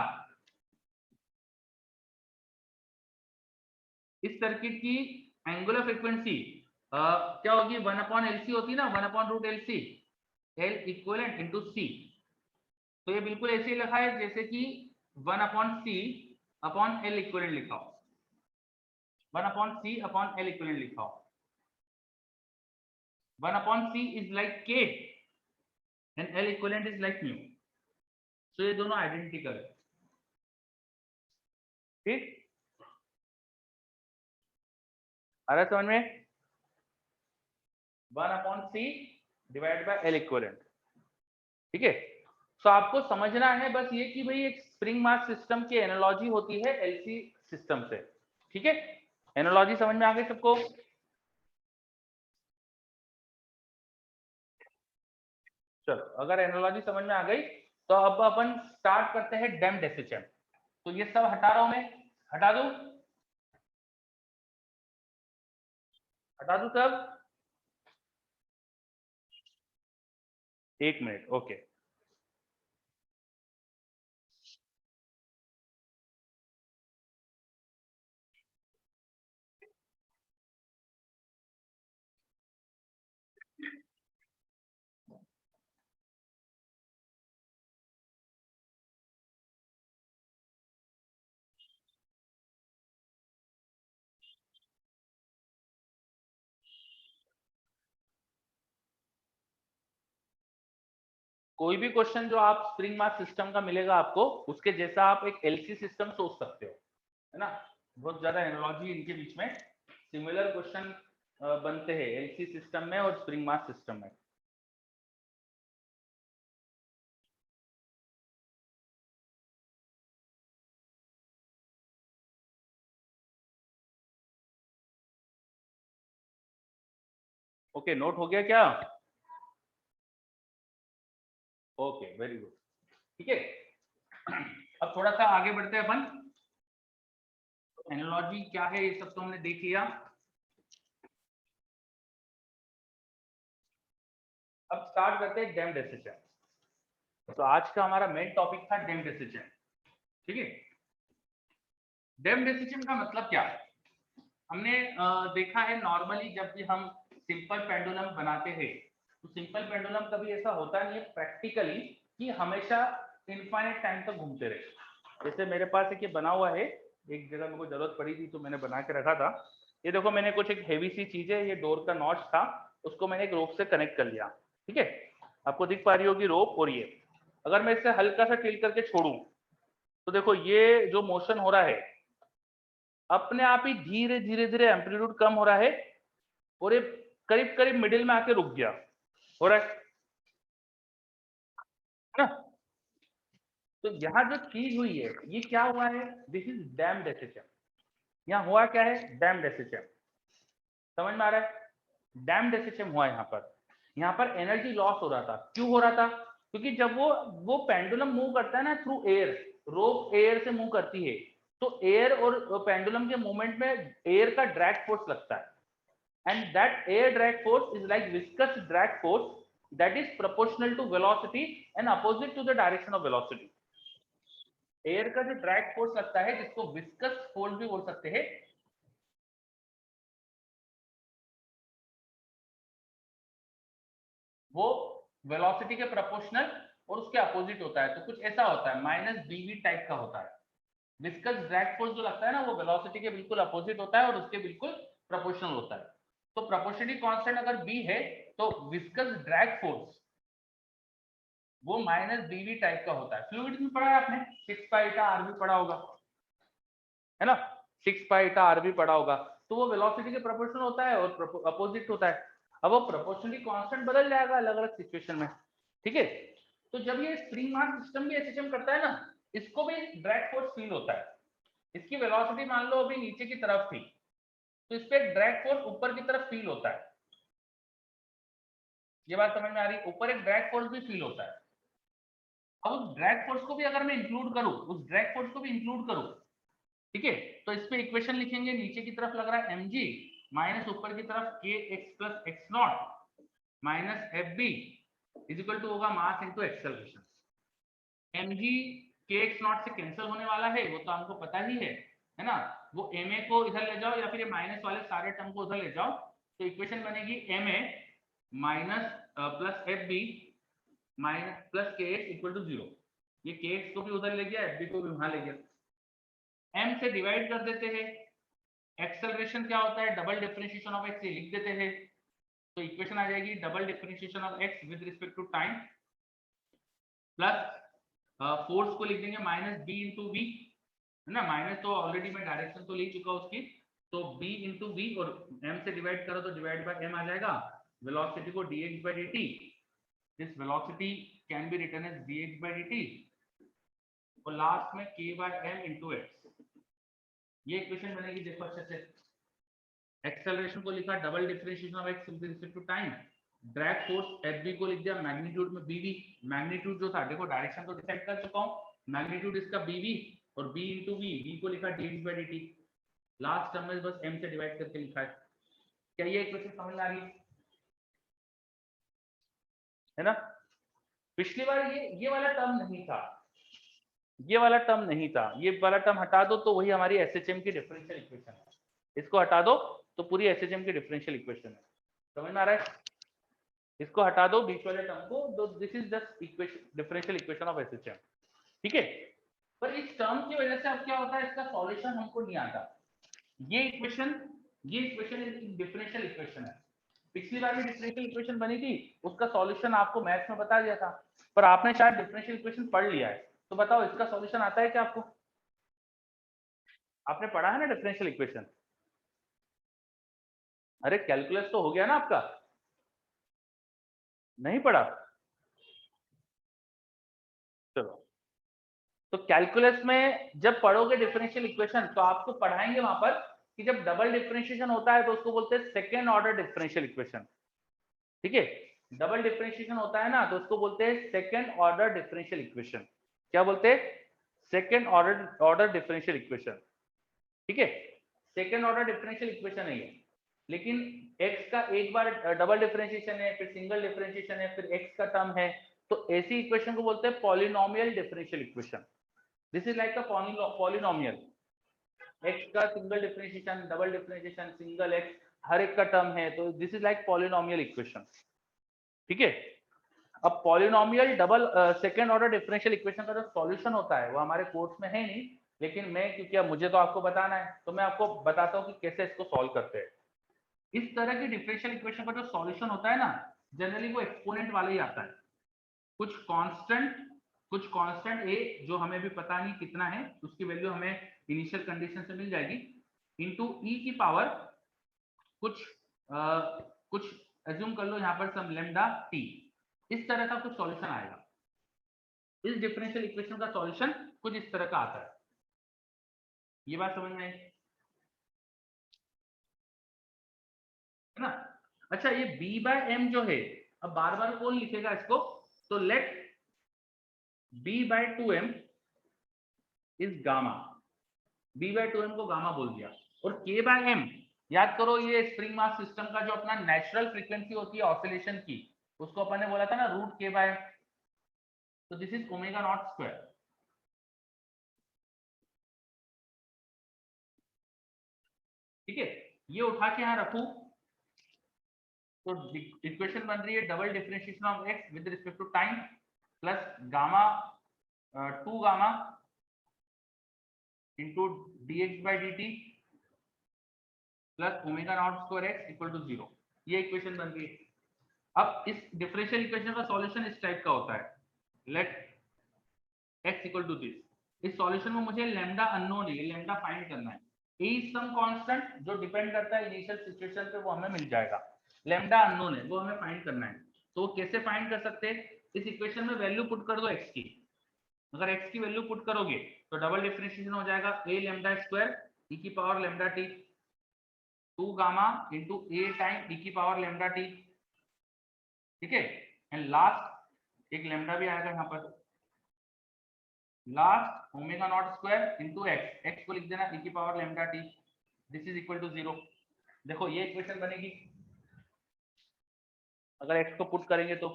इस सर्किट की एंगुलर फ्रीक्वेंसी क्या होगी? 1/LC होती है ना, 1/√LC, L equivalent into C। तो ये बिल्कुल ऐसे ही लिखा है जैसे कि 1/C अपॉन L इक्विवेलेंट लिखा हो, 1/C अपॉन L इक्विवेलेंट लिखा हो। 1/C is like K and L equivalent is like mu, तो ये दोनों आइडेंटिकल है। ठीक, आ रहा है समझ में? 1/C divide by L equivalent. ठीक है, तो आपको समझना है बस ये कि भाई एक स्प्रिंग मास सिस्टम की एनालॉजी होती है एलसी सिस्टम से। ठीक है, एनालॉजी समझ में आ गई सबको? चलो, अगर एनालॉजी समझ में आ गई तो अब अपन स्टार्ट करते हैं डैम्प्ड एसएचएम। तो ये सब हटा रहा हूं मैं, हटा दूं, हटा दूं सब? एक मिनट, ओके। कोई भी क्वेश्चन जो आप स्प्रिंग मास सिस्टम का मिलेगा आपको, उसके जैसा आप एक एलसी सिस्टम सोच सकते हो, है ना? बहुत ज्यादा एनालॉजी इनके बीच में, सिमिलर क्वेश्चन बनते हैं एलसी सिस्टम में और स्प्रिंग मास सिस्टम में। ओके, नोट हो गया क्या? Okay, very good. ठीक है, अब थोड़ा सा आगे बढ़ते हैं अपन। एनालॉजी क्या है ये सब तो हमने देख लिया। अब स्टार्ट करते हैं डैम्प्ड एसएचएम। तो आज का हमारा मेन टॉपिक था डैम्प्ड एसएचएम। ठीक है, डैम्प्ड एसएचएम का मतलब क्या है? हमने देखा है नॉर्मली जब भी हम सिंपल पेंडुलम बनाते हैं तो सिंपल पेंडुलम कभी ऐसा होता नहीं है प्रैक्टिकली कि हमेशा इनफाइनाइट टाइम तक घूमते रहे। जैसे मेरे पास एक ये बना हुआ है, एक जगह मेरे को जरूरत पड़ी थी तो मैंने बना के रखा था। ये देखो, मैंने कुछ एक हेवी सी चीज है, ये डोर का नॉच था, उसको मैंने एक रोप से कनेक्ट कर लिया। ठीक है, आपको दिख पा रही होगी रोप। और ये अगर मैं इसे हल्का सा टिल्ट करके छोड़ूं तो देखो ये जो मोशन हो रहा है अपने आप ही धीरे धीरे धीरे एम्पलीट्यूड कम हो रहा है और ये करीब करीब मिडिल में आके रुक गया, हो रहा है ना? तो यहाँ जो चीज हुई है ये क्या हुआ है? This is damped SHM. यहाँ हुआ क्या है? Damped SHM. समझ में आ रहा है? डैम्प्ड एसएचएम हुआ यहाँ पर एनर्जी लॉस हो रहा था। क्यों हो रहा था? क्योंकि जब वो पेंडुलम मूव करता है ना थ्रू एयर, रोप एयर से मूव करती है, तो एयर और पेंडुलम के मूवमेंट में एयर का ड्रैग फोर्स लगता है। and that air drag force is like viscous drag force that is proportional to velocity and opposite to the direction of velocity. Air का जो ड्रैग फोर्स लगता है जिसको विस्कस फोर्स भी बोल सकते हैं, वो वेलोसिटी के प्रोपोर्शनल और उसके अपोजिट होता है। तो कुछ ऐसा होता है, माइनस बीवी टाइप का होता है। विस्कस ड्रैग फोर्स जो लगता है ना वो वेलोसिटी के बिल्कुल अपोजिट होता है और उसके बिल्कुल प्रोपोर्शनल होता है। तो प्रोपोर्शनली कांस्टेंट अगर बी है तो विस्कस ड्रैग फोर्स वो माइनस बीवी टाइप का होता है। फ्लूइड में पढ़ा है आपने, 6 पाई ईटा आर भी पढ़ा होगा, है ना? 6 पाई ईटा आर भी पढ़ा होगा। तो वो वेलोसिटी के प्रोपोर्शनल होता है और अपोजिट होता है। अब वो प्रोपोर्शनली कांस्टेंट बदल जाएगा अलग अलग सिचुएशन में। ठीक है, तो जब ये स्प्रिंग मास सिस्टम भी एसएचएम करता है ना, इसको भी ड्रैग फोर्स फील होता है। इसकी वेलोसिटी मान लो अभी नीचे की तरफ थी तो इस पे ड्रैग फोर्स ऊपर की तरफ फील होता है। ये बात समझ में आ रही? ऊपर एक ड्रैग फोर्स भी फील होता है। अब उस ड्रैग फोर्स को भी अगर मैं इंक्लूड करूं, उस ड्रैग फोर्स को भी इंक्लूड करूं, ठीक है, तो इस पे इक्वेशन लिखेंगे, नीचे की तरफ लग रहा है mg माइनस ऊपर की तरफ kx plus X naught minus F B is equal to होगा mass into acceleration. mg kx naught से कैंसिल होने वाला है, वो तो हमको पता ही है ना? वो ma को इधर ले जाओ या फिर ये माइनस वाले सारे टर्म को उधर ले जाओ, तो इक्वेशन बनेगी ma minus plus F B minus plus K x equal to 0। ये के एक्स को भी उधर ले गया, एफ बी को भी वहां ले गया, m से डिवाइड कर देते हैं। एक्सेलरेशन क्या होता है? डबल डिफरेंशिएशन ऑफ एक्स, ये लिख देते हैं। तो इक्वेशन आ जाएगी double differentiation of x with respect to time plus force को लिख देंगे माइनस बी इंटू वी, है ना? माइनस तो ऑलरेडी मैं डायरेक्शन तो ले चुका उसकी, तो b इंटू वी और m से डिवाइड करो तो डिवाइड बाय m आ जाएगा। वेलोसिटी को dx by dt, this velocity can be written as dx by dt और लास्ट में k by m into x. ये इक्वेशन बनेगी, देखो अच्छे से। एक्सेलरेशन को लिखा double differentiation of x with respect to time. Drag force F B को लिख दिया मैग्नीट्यूड में बीवी। मैग्नीट्यूड जो था, देखो डायरेक्शन तो डिसाइड कर चुका हूँ, मैग्नीट्यूड इसका बीवी और बी इंटू वी को लिखा dx by dt। Last term में बस m से डिवाइड करके लिखा है। क्या ये इक्वेशन समझ में आ रही है ना? पिछली बार ये वाला टर्म नहीं था, ये वाला टर्म नहीं था, ये वाला टर्म हटा दो तो वही हमारी एसएचएम की डिफरेंशियल इक्वेशन है। इसको हटा दो तो पूरी एसएचएम की डिफरेंशियल इक्वेशन है। समझ में आ रहा है? इसको हटा दो बीच वाले टर्म को, तो this is just equation, differential equation of SHM. ठीक है, पर इस टर्म की वजह से अब क्या होता है, इसका सॉल्यूशन हमको नहीं आता। ये इक्वेशन एक डिफरेंशियल इक्वेशन है। पिछली बार भी डिफरेंशियल इक्वेशन बनी थी, उसका सॉल्यूशन आपको मैथ्स में बता दिया था, पर आपने शायद डिफरेंशियल इक्वेशन पढ़ लिया है। तो बताओ इसका सॉल्यूशन आता है क्या आपको? आपने पढ़ा है ना डिफरेंशियल इक्वेशन? अरे कैलकुलस तो हो गया ना आपका, नहीं पढ़ा? चलो, तो कैलकुलस में जब पढ़ोगे डिफरेंशियल इक्वेशन तो आपको पढ़ाएंगे वहां पर कि जब डबल डिफरेंशिएशन होता है तो उसको बोलते हैं सेकेंड ऑर्डर डिफरेंशियल इक्वेशन। ठीक है, डबल डिफरेंशिएशन होता है ना तो उसको बोलते हैं सेकेंड ऑर्डर डिफरेंशियल इक्वेशन। क्या बोलते हैं? Second order differential equation. ठीक है, सेकेंड ऑर्डर डिफरेंशियल इक्वेशन है ये। लेकिन x का एक बार डबल डिफरेंशिएशन है, फिर सिंगल डिफरेंशिएशन है, फिर x का टर्म है, तो ऐसी इक्वेशन को बोलते हैं polynomial differential equation. This is like a polynomial. x का single differentiation, double differentiation, single x, हर एक का टर्म है, तो this is like polynomial equation. ठीक है, अब polynomial double second order differential equation का जो सॉल्यूशन होता है वो हमारे कोर्स में है नहीं, लेकिन मैं क्योंकि अब मुझे तो आपको बताना है तो मैं आपको बताता हूँ कि कैसे इसको सॉल्व करते हैं। इस तरह की डिफरेंशियल इक्वेशन का जो सॉल्यूशन होता है ना, जनरली वो एक्सपोनेंट वाला ही आता है। कुछ कांस्टेंट ए जो हमें भी पता नहीं कितना है, उसकी वैल्यू हमें इनिशियल कंडीशन से मिल जाएगी, इनटू ई की पावर कुछ एज्यूम कर लो यहाँ पर सम लेमडा टी। इस तरह का कुछ सॉल्यूशन आएगा। इस डिफरेंशियल इक्वेशन का सॉल्यूशन कुछ इस तरह का आता है। ये बात समझ में आई है ना? अच्छा, ये b बाय m जो है, अब बार बार कौन लिखेगा इसको, तो let b by 2m is gamma. b by 2m को गामा बोल दिया, और k बाय m, याद करो ये स्प्रिंग मास सिस्टम का जो अपना नेचुरल फ्रीक्वेंसी होती है ऑसिलेशन की, उसको अपन ने बोला था ना रूट k बाय, तो this is omega not square. ठीक है, ये उठा के यहाँ रखू तो इक्वेशन बन रही है double differentiation of x with respect to time plus gamma 2 gamma into dx by dt plus omega not square x equal to 0। ये इक्वेशन बन गई। अब इस डिफरेंशियल इक्वेशन का सॉल्यूशन इस टाइप का होता है, let x equal to this. इस सॉल्यूशन में मुझे लैम्डा अननोन है, लैम्डा फाइंड करना है। a इज सम कांस्टेंट जो डिपेंड करता है इनिशियल सिचुएशन पे, वो हमें मिल जाएगा। लैम्डा अननोन है, वो हमें फाइंड करना है। तो कैसे फाइंड कर सकते हैं? इस इक्वेशन में वैल्यू पुट कर दो x की। अगर x की वैल्यू पुट करोगे तो डबल डिफरेंशिएशन हो जाएगा a लैम्डा स्क्वायर e की power lambda t 2 gamma into a time e की पावर लैम्डा t। ठीक है, एंड लास्ट एक लैम्डा भी आएगा यहाँ पर, last omega not square into x, x को लिख देना e की power lambda t। This is equal to 0। देखो ये इक्वेशन बनेगी अगर x को पुट करेंगे तो।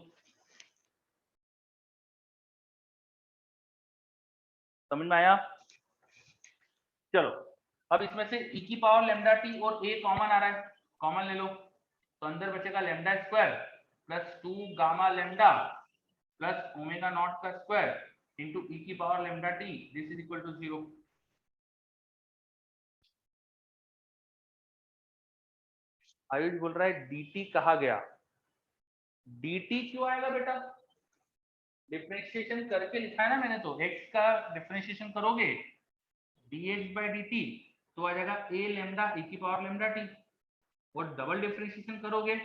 समझ में आया? चलो, अब इसमें से e की पावर लैम्डा t और a कॉमन आ रहा है, कॉमन ले लो, तो अंदर बचेगा lambda square plus 2 gamma lambda plus omega not का स्क्वायर इंटू e की power lambda t। This is equal to 0। Ayush बोल रहा है dt कहा गया, dt क्यों आएगा बेटा? डिफरेंशिएशन करके लिखा है ना मैंने, तो x का डिफरेंशिएशन करोगे dx बाई dt तो आ जाएगा a लैम्डा e की पावर लैम्डा t, और डबल डिफरेंशिएशन करोगे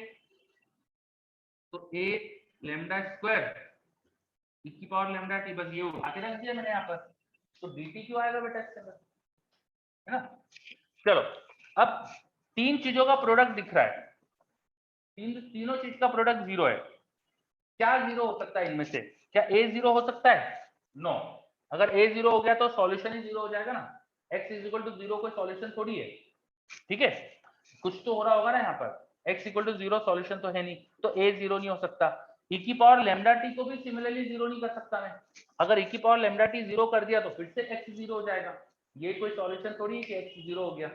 तो a लैम्डा स्क्वायर e की पावर लैम्डा t। बस ये उठा के रख दिया मैंने यहाँ पर। तो dt क्यों आएगा बेटा इसके अंदर, है ना। चलो अब तीन चीजों का प्रोडक्ट दिख रहा है, तीनों चीज का प्रोडक्ट जीरो है। क्या जीरो हो सकता है इनमें से, क्या a जीरो हो सकता है? नो। अगर a जीरो हो गया तो सॉल्यूशन ही जीरो हो जाएगा ना, x is equal to zero कोई सॉल्यूशन थोड़ी है, ठीक है। कुछ तो हो रहा होगा ना यहाँ पर, x equal to zero solution तो है नहीं, तो a जीरो नहीं हो सकता। e की पावर लैम्डा t को भी सिमिलरली जीरो नहीं कर सकता मैं, अगर e की पावर लैम्डा t जीरो कर दिया तो फिर से x जीरो हो जाएगा, ये कोई सॉल्यूशन थोड़ी है कि x जीरो हो गया,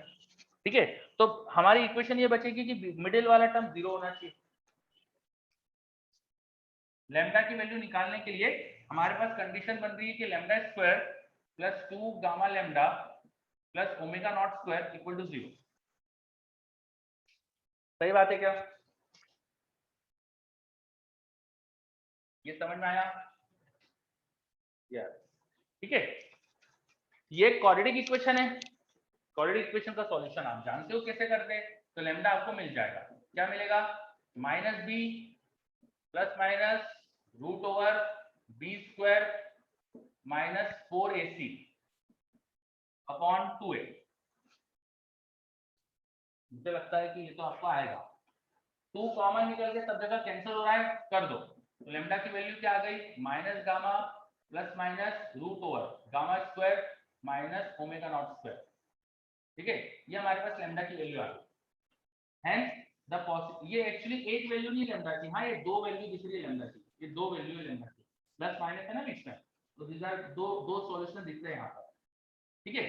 ठीक है। तो हमारी इक्वेशन ये बचेगी कि मिडिल वाला टर्म जीरो होना चाहिए। लैम्डा की वैल्यू निकालने के लिए हमारे पास कंडीशन बन रही है कि lambda square plus 2 gamma lambda plus omega not square equal to zero. सही बात है क्या, ये समझ में आया? यस, ठीक है। ये क्वाड्रेटिक इक्वेशन है, क्वाड्रेटिक इक्वेशन का सॉल्यूशन आप जानते हो कैसे करते हैं, तो लैम्डा आपको मिल जाएगा, क्या मिलेगा, minus B plus minus root over B square minus 4ac upon 2a। मुझे लगता है कि ये तो आपको आएगा, 2 कॉमन निकल के सब जगह कैंसिल हो रहा है, कर दो। तो लैम्डा की वैल्यू क्या आ गई, minus gamma plus minus root over gamma square minus omega not square, ठीक है। ये हमारे पास लैम्डा की वैल्यू आ गई। हेंस ये एक्चुअली एक वैल्यू नहीं लैम्डा की, हाँ ये दो वैल्यू दिख रही है लैम्डा की, ये दो वैल्यू है लैम्डा की, प्लस माइनस है ना बीच में, तो दिस आर दो सॉल्यूशन दिख रहे हैं यहाँ पर, ठीक है।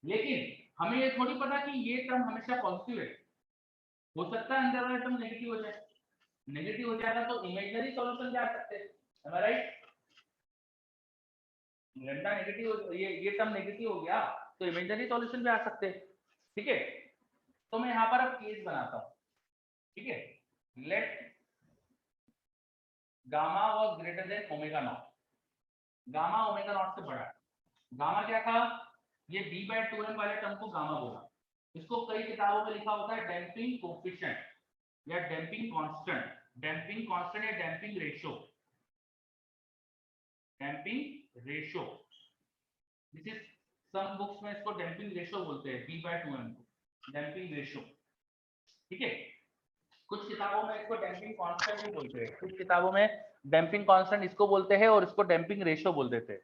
लेकिन हमें ये थोड़ी पता कि ये टर्म हमेशा पॉजिटिव है, हो सकता है अंदर वाला टर्म नेगेटिव हो जाए, नेगेटिव हो जाएगा तो इमेजिनरी सॉल्यूशन भी आ सकते हैं, am I right? Lambda negative, ये टर्म नेगेटिव हो गया तो इमेजिनरी सॉल्यूशन भी आ सकते हैं, ठीक है। तो मैं यहाँ पर अब केस बनाता हूँ, ठीक है। Let gamma was greater than omega not, gamma omega not से बड़ा, गामा क्या था, ये b/2m वाले टर्म को गामा बोला, इसको कई किताबों में लिखा होता है डैम्पिंग कोएफिशिएंट या डैम्पिंग कांस्टेंट, डैम्पिंग कांस्टेंट या damping ratio, damping ratio, this is some books में इसको डैम्पिंग रेशियो बोलते हैं, b/2m को डैम्पिंग रेशियो, ठीक है। कुछ किताबों में इसको डैम्पिंग कांस्टेंट भी बोलते हैं, कुछ किताबों में डैम्पिंग कांस्टेंट इसको बोलते हैं और इसको डैम्पिंग रेशियो बोल देते हैं,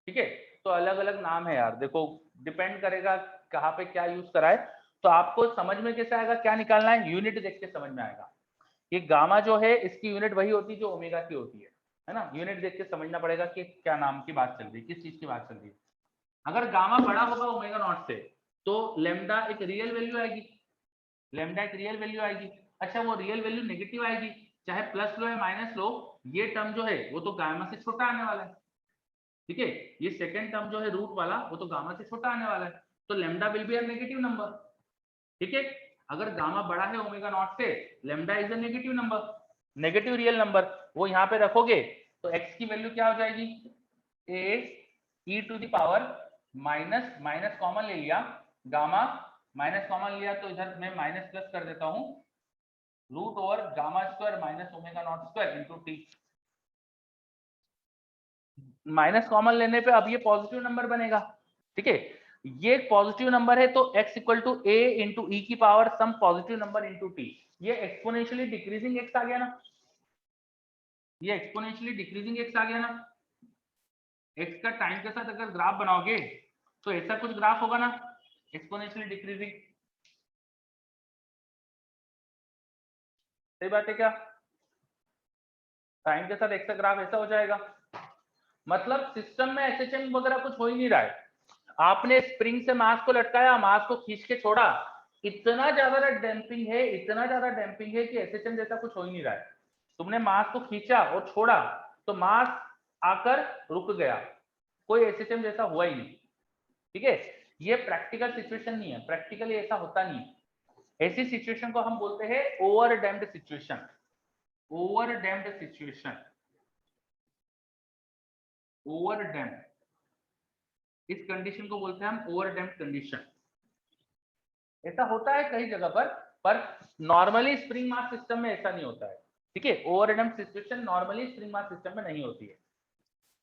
ठीक है। तो अलग अलग नाम है यार, देखो डिपेंड करेगा कहाँ पे क्या यूज करा है, तो आपको समझ में कैसे आएगा, क्या निकालना है, यूनिट देख के समझ में आएगा। ये गामा जो है इसकी यूनिट वही होती है जो ओमेगा की होती है ना, यूनिट देख के समझना पड़ेगा कि क्या नाम की बात चल रही है, किस चीज की बात चल रही है। अगर गामा बड़ा होगा ओमेगा नॉट से तो लैम्डा एक रियल वैल्यू आएगी, लैम्डा एक रियल वैल्यू आएगी। अच्छा वो रियल वैल्यू नेगेटिव आएगी, चाहे प्लस लो या माइनस लो, ये टर्म जो है वो तो गामा से छोटा आने वाला है, ठीक है। ये सेकंड टर्म जो है रूट वाला वो तो गामा से छोटा आने वाला है, तो lambda will be a negative number, ठीक है। अगर गामा बड़ा है ओमेगा नॉट से, lambda is a negative number, negative real number, वो यहाँ पे रखोगे तो x की वैल्यू क्या हो जाएगी, a e to the power minus minus common ले लिया, गामा माइनस कॉमन लिया तो इधर मैं माइनस प्लस कर देता हूं, root over gamma square minus omega not square into T. Minus common लेने पे अब ये पॉजिटिव नंबर बनेगा, ठीक है। ये पॉजिटिव नंबर है तो x equal to a into E की power some positive number into T, ये एक्सपोनेंशियली डिक्रीजिंग x आ गया ना, ये एक्सपोनेंशियली डिक्रीजिंग x आ गया ना। x का टाइम के साथ अगर ग्राफ बनाओगे तो ऐसा कुछ ग्राफ होगा ना, एक्सपोनेंशियली डिक्रीजिंग, सही बात है क्या, टाइम के साथ x का ग्राफ ऐसा हो जाएगा, मतलब सिस्टम में एसएचएम वगैरह कुछ हो ही नहीं रहा है, आपने स्प्रिंग से मास को लटकाया, मास को खींच के छोड़ा, इतना ज्यादा डैम्पिंग है, इतना ज्यादा डैम्पिंग है कि एसएचएम जैसा कुछ हो ही नहीं रहा है। तुमने मास को खींचा और छोड़ा तो मास आकर रुक गया, कोई एसएचएम जैसा हुआ ही नहीं, ठीक है। ये प्रैक्टिकल सिचुएशन नहीं है, प्रैक्टिकली ऐसा होता नहीं, ऐसी सिचुएशन को हम बोलते हैं over damped situation, over damped situation, over damped, इस कंडीशन को बोलते हैं हम ओवर डैम्प्ड कंडीशन। ऐसा होता है कई जगह पर नॉर्मली स्प्रिंग मास सिस्टम में ऐसा नहीं होता है, ठीक है। Over damped situation normally spring mass system में नहीं होती है।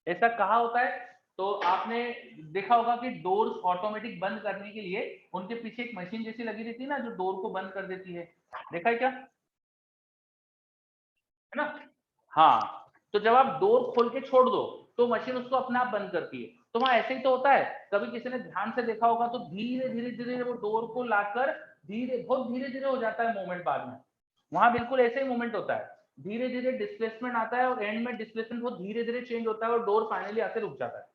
ऐसा कहाँ होता है, तो आपने देखा होगा कि डोर्स ऑटोमेटिक बंद करने के लिए उनके पीछे एक मशीन जैसी लगी रहती है ना, जो डोर को बंद कर देती है। देखा है क्या? है ना? हाँ, तो जब आप डोर खोल के छोड़ दो तो मशीन उसको अपने आप बंद करती है। तो वहां ऐसे ही तो होता है, कभी किसी ने ध्यान से देखा होगा तो धीरे धीरे धीरे वो डोर को लाकर बहुत धीरे धीरे हो जाता है मूवमेंट बाद में। वहां बिल्कुल ऐसे ही मूवमेंट होता है, धीरे धीरे डिस्प्लेसमेंट आता है और एंड में डिस्प्लेसमेंट बहुत धीरे धीरे चेंज होता है और डोर फाइनली आके रुक जाता है।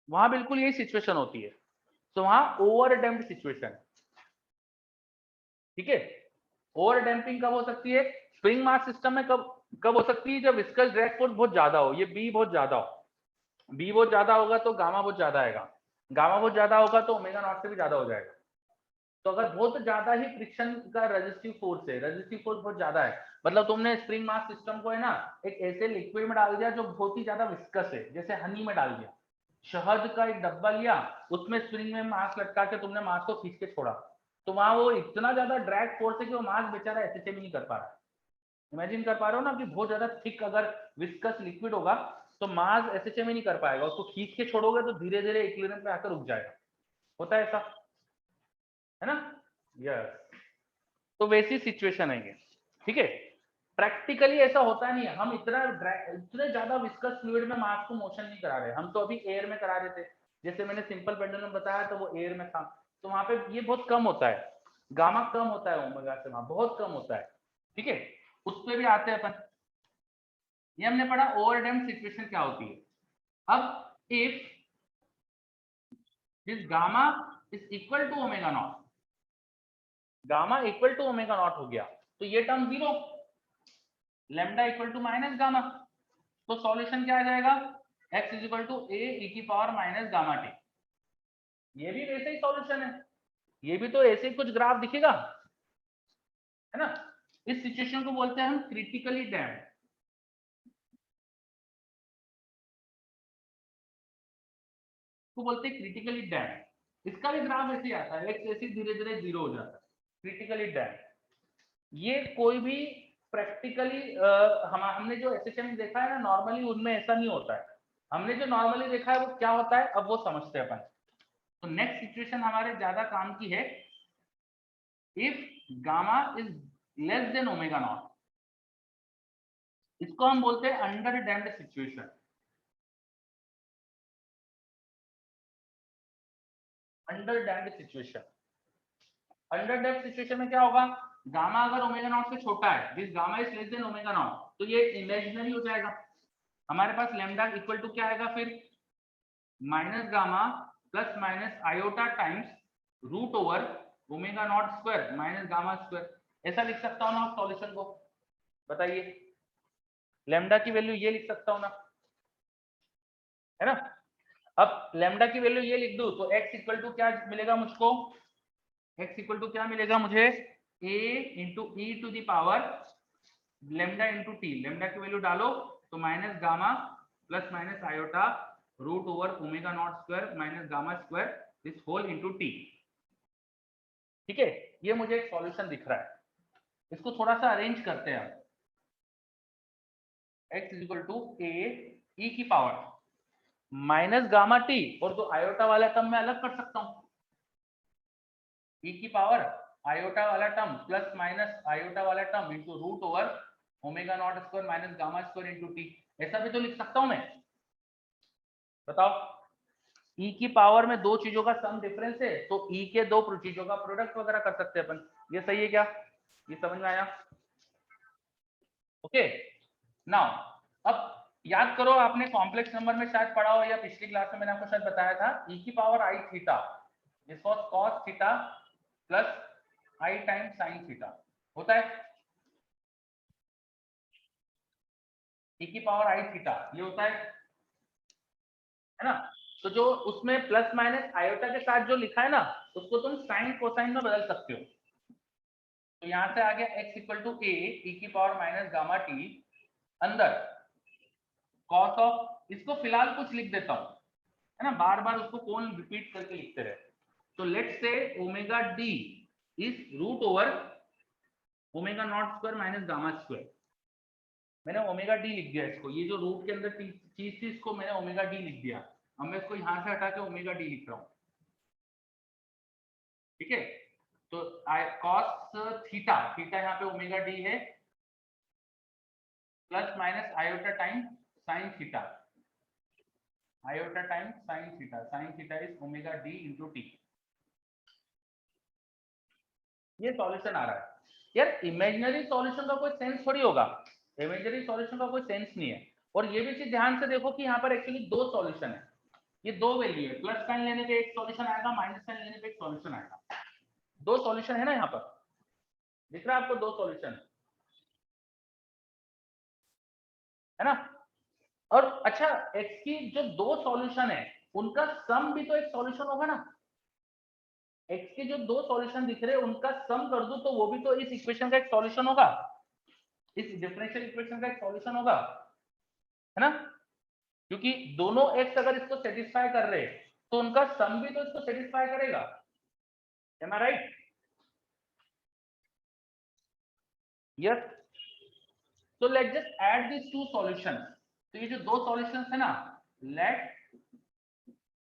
वहां बिल्कुल यही सिचुएशन होती है। तो वहां ओवर डैम्प्ड सिचुएशन, ठीक है। ओवर डैम्पिंग कब हो सकती है? स्प्रिंग मास सिस्टम में कब कब हो सकती है? जब विस्कस ड्रैग फोर्स बहुत ज्यादा हो, ये बी बहुत ज्यादा हो। बी बहुत ज्यादा होगा तो गामा बहुत ज्यादा आएगा, गामा बहुत ज्यादा होगा तो ओमेगा नॉट से भी ज्यादा हो जाएगा। तो अगर बहुत ज्यादा ही फ्रिक्शन का रेजिस्टिव फोर्स है, रेजिस्टिव फोर्स बहुत ज्यादा है, मतलब तुमने स्प्रिंग मास सिस्टम को है ना एक ऐसे लिक्विड में डाल दिया जो बहुत ही ज्यादा विस्कस है, जैसे हनी में डाल दिया, शहद का एक डब्बा लिया, उसमें स्प्रिंग में मास लटका के तुमने मास को खींच के छोड़ा, तो वहां वो इतना ज्यादा ड्रैग फोर्स है कि वो मास बेचारा एसएचएम ही नहीं कर पा रहा है। इमेजिन कर पा रहे हो ना कि बहुत ज्यादा थिक अगर विस्कस लिक्विड होगा तो मास एसएचएम ही नहीं कर पाएगा, उसको खींच के छोड़ोगे तो धीरे धीरे इक्विलिब्रियम पे आकर रुक जाएगा। होता है ऐसा, है ना? यस। तो वैसी सिचुएशन है ये, ठीक है। प्रैक्टिकली ऐसा होता नहीं है, हम इतने ज्यादा विस्कस फ्लूइड में मास को मोशन नहीं करा रहे, हम तो अभी एयर में करा रहे थे। जैसे मैंने सिंपल पेंडुलम बताया तो वो एयर में था, तो वहां पे ये बहुत कम होता है, गामा कम होता है ओमेगा से, वहां बहुत कम होता है, ठीक है। उस पर भी आते हैं अपन। ये हमने पढ़ा ओवरडैम्प्ड सिचुएशन क्या होती है। अब if this gamma is equal to omega not, gamma equal to omega not हो गया तो ये term zero, lambda equal to minus gamma, तो सॉल्यूशन क्या आ जाएगा? x is equal to A E की पावर माइनस गामा टी। ये भी वैसे ही सॉल्यूशन है, ये भी तो ऐसे ही कुछ ग्राफ दिखेगा, है ना? इस सिचुएशन को बोलते हैं हम क्रिटिकली डैम्प्ड, को बोलते हैं क्रिटिकली डैम्प्ड। इसका भी ग्राफ ऐसे ही आता है, x ऐसे धीरे धीरे जीरो हो जाता है, क्रिटिकली डैम्प्ड। ये कोई भी प्रैक्टिकली हमने जो एसएचएम देखा है ना नॉर्मली, उनमें ऐसा नहीं होता है। हमने जो नॉर्मली देखा है वो क्या होता है अब वो समझते हैं अपन। तो नेक्स्ट सिचुएशन हमारे ज्यादा काम की है, if gamma is less than omega not, इसको हम बोलते हैं under damped situation. Under damped situation, under damped situation में क्या होगा? गामा अगर ओमेगा नॉट से छोटा है, this gamma is less than omega not, तो ये इमेजिनरी हो जाएगा। हमारे पास लैम्डा इक्वल टू क्या आएगा फिर? Minus gamma plus minus iota times root over omega not square minus gamma square. ऐसा लिख सकता हूँ ना आप सॉल्यूशन को? बताइए, लैम्डा की वैल्यू ये लिख सकता हूँ ना, है ना? अब लैम्डा की वैल्यू ये लिख दूं तो x इक्वल टू क्या मिलेगा मुझको? x इक्वल टू क्या मिलेगा मुझे? a into E to the power lambda into T, lambda की वैल्यू डालो तो minus gamma plus minus iota root over omega not square minus gamma square this whole into T, ठीक है। ये मुझे एक सॉल्यूशन दिख रहा है, इसको थोड़ा सा अरेंज करते हैं। x is equal to A E की पावर माइनस गामा टी, और तो आयोटा वाला टर्म मैं अलग कर सकता हूँ, ई की पावर आयोटा वाला टर्म प्लस माइनस आयोटा वाला term into root over omega not square minus gamma square into T. ऐसा भी तो लिख सकता हूं मैं, बताओ। ई की पावर में दो चीजों का सम डिफरेंस है, तो ई के दो चीजों का प्रोडक्ट वगैरह कर सकते हैं अपन। ये सही है क्या? ये समझ में आया? ओके। नाउ अब याद करो, आपने कॉम्प्लेक्स नंबर में शायद पढ़ा हो या पिछली क्लास में मैंने आपको शायद बताया था, ई की power I theta, this was cos theta plus I time sine theta, होता है ई की पावर आई थीटा, ये होता है ना? तो जो उसमें प्लस माइनस आयोटा के साथ जो लिखा है ना, उसको तुम साइन कोसाइन में बदल सकते हो। तो यहां से आ गया x equal to A E की पावर माइनस गामा टी, अंदर कॉस ऑफ, इसको फिलहाल कुछ लिख देता हूं, है ना, बार बार उसको कौन रिपीट करके लिखते रहे। तो let's say omega D is root over omega not square minus gamma square, मैंने ओमेगा डी लिख दिया इसको, ये जो रूट के अंदर चीज थी इसको मैंने ओमेगा डी लिख दिया। अब मैं इसको यहाँ से हटा के ओमेगा डी लिख रहा हूँ, ठीक है। तो कॉस थीटा, थीटा यहाँ पे ओमेगा डी है, plus minus iota time sine theta, iota time sine theta, sine theta is omega D into T. ये सॉल्यूशन आ रहा है। यार इमेजिनरी सॉल्यूशन का कोई सेंस थोड़ी होगा, इमेजिनरी सॉल्यूशन का कोई सेंस नहीं है। और ये भी चीज ध्यान से देखो कि यहाँ पर एक्चुअली दो सॉल्यूशन है, ये दो वैल्यू है, प्लस साइन लेने पे एक सॉल्यूशन आएगा, माइनस साइन लेने पे एक सॉल्यूशन आएगा। दो सॉल्यूशन है ना यहाँ पर, दिख रहा है आपको दो सॉल्यूशन, है ना। और अच्छा एक्स की जो दो सॉल्यूशन है उनका सम भी तो एक सॉल्यूशन होगा ना। एक्स के जो दो सॉल्यूशन दिख रहे हैं उनका सम कर दूं तो वो भी तो इस इक्वेशन का एक सॉल्यूशन होगा, इस डिफरेंशियल इक्वेशन का एक सॉल्यूशन होगा, है ना। क्योंकि दोनों एक्स अगर इसको सेटिस्फाई कर रहे हैं तो उनका सम भी तो इसको सेटिस्फाई करेगा, एम आई राइट? यस। तो let just add this two solutions. तो ये जो दो सॉल्यूशंस है ना, let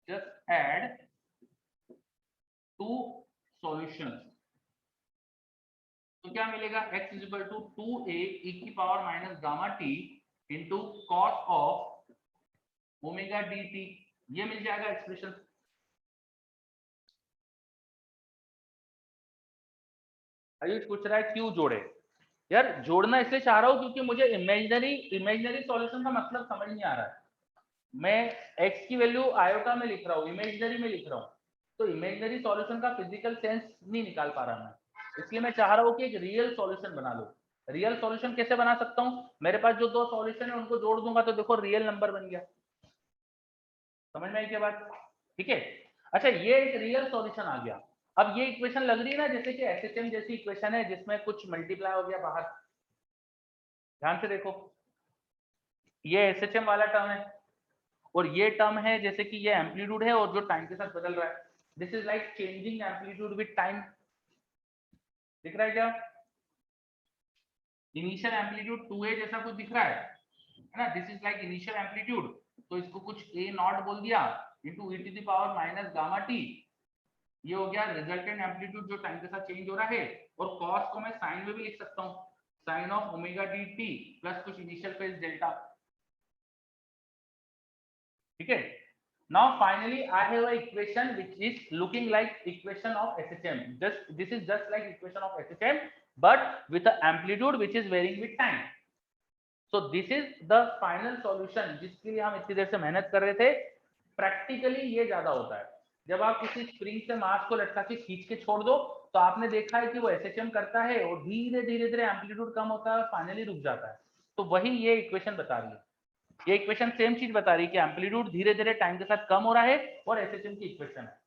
just add two solutions. तो क्या मिलेगा, x is equal to 2a e की power minus gamma t into cos of omega dt, ये मिल जाएगा एक्सप्रेशन। आयुष पूछ रहा है क्यों जोड़े। यार जोड़ना इसलिए चाह रहा हूं क्योंकि मुझे इमेजिनरी सॉल्यूशन का मतलब समझ नहीं आ रहा है। मैं x की वैल्यू आयोटा में लिख रहा हूँ, इमेजिनरी में लिख रहा हूँ, तो इमेजिनरी सॉल्यूशन का फिजिकल सेंस नहीं निकाल पा रहा मैं, इसलिए मैं चाह रहा हूँ कि एक रियल सॉल्यूशन बना लो। रियल सॉल्यूशन कैसे बना सकता हूँ, मेरे पास जो दो सॉल्यूशन है उनको जोड़ दूंगा तो देखो रियल नंबर बन गया। समझ में आई क्या बात? ठीक है। अच्छा ये एक रियल सॉल्यूशन आ गया। अब ये इक्वेशन लग रही है ना जैसे कि एसएचएम जैसी इक्वेशन है जिसमें कुछ मल्टीप्लाई हो गया बाहर। ध्यान से देखो, ये एसएचएम वाला टर्म है और ये टर्म है जैसे कि ये एम्पलीट्यूड है और जो टाइम के साथ बदल रहा है, this is like changing amplitude with time. दिख रहा है क्या? इनिशियल एम्पलीट्यूड 2a जैसा कुछ दिख रहा है ना, this is like initial amplitude, तो इसको कुछ a नॉट बोल दिया into e to the power minus gamma t, ये हो गया रिजल्टेंट एम्पलीट्यूड जो टाइम के साथ चेंज हो रहा है। और कॉस को मैं साइन में भी लिख सकता हूँ, sine of omega dt plus कुछ इनिशियल फेज डेल्टा, ठीक है। Now finally I have a equation which is looking like equation of SHM. This is just like equation of SHM but with the amplitude which is varying with time. So this is the final solution जिसके लिए हम इतनी देर से मेहनत कर रहे थे। Practically ये ज्यादा होता है, जब आप किसी स्प्रिंग से मास को लटका के खींच के छोड़ दो तो आपने देखा है कि वो SHM करता है और धीरे धीरे धीरे एम्पलीट्यूड कम होता है और फाइनली रुक जाता है। तो वही ये इक्वेशन बता रही है, ये इक्वेशन सेम चीज बता रही है कि एम्पलीट्यूड धीरे धीरे टाइम के साथ कम हो रहा है और एसएचएम की इक्वेशन है।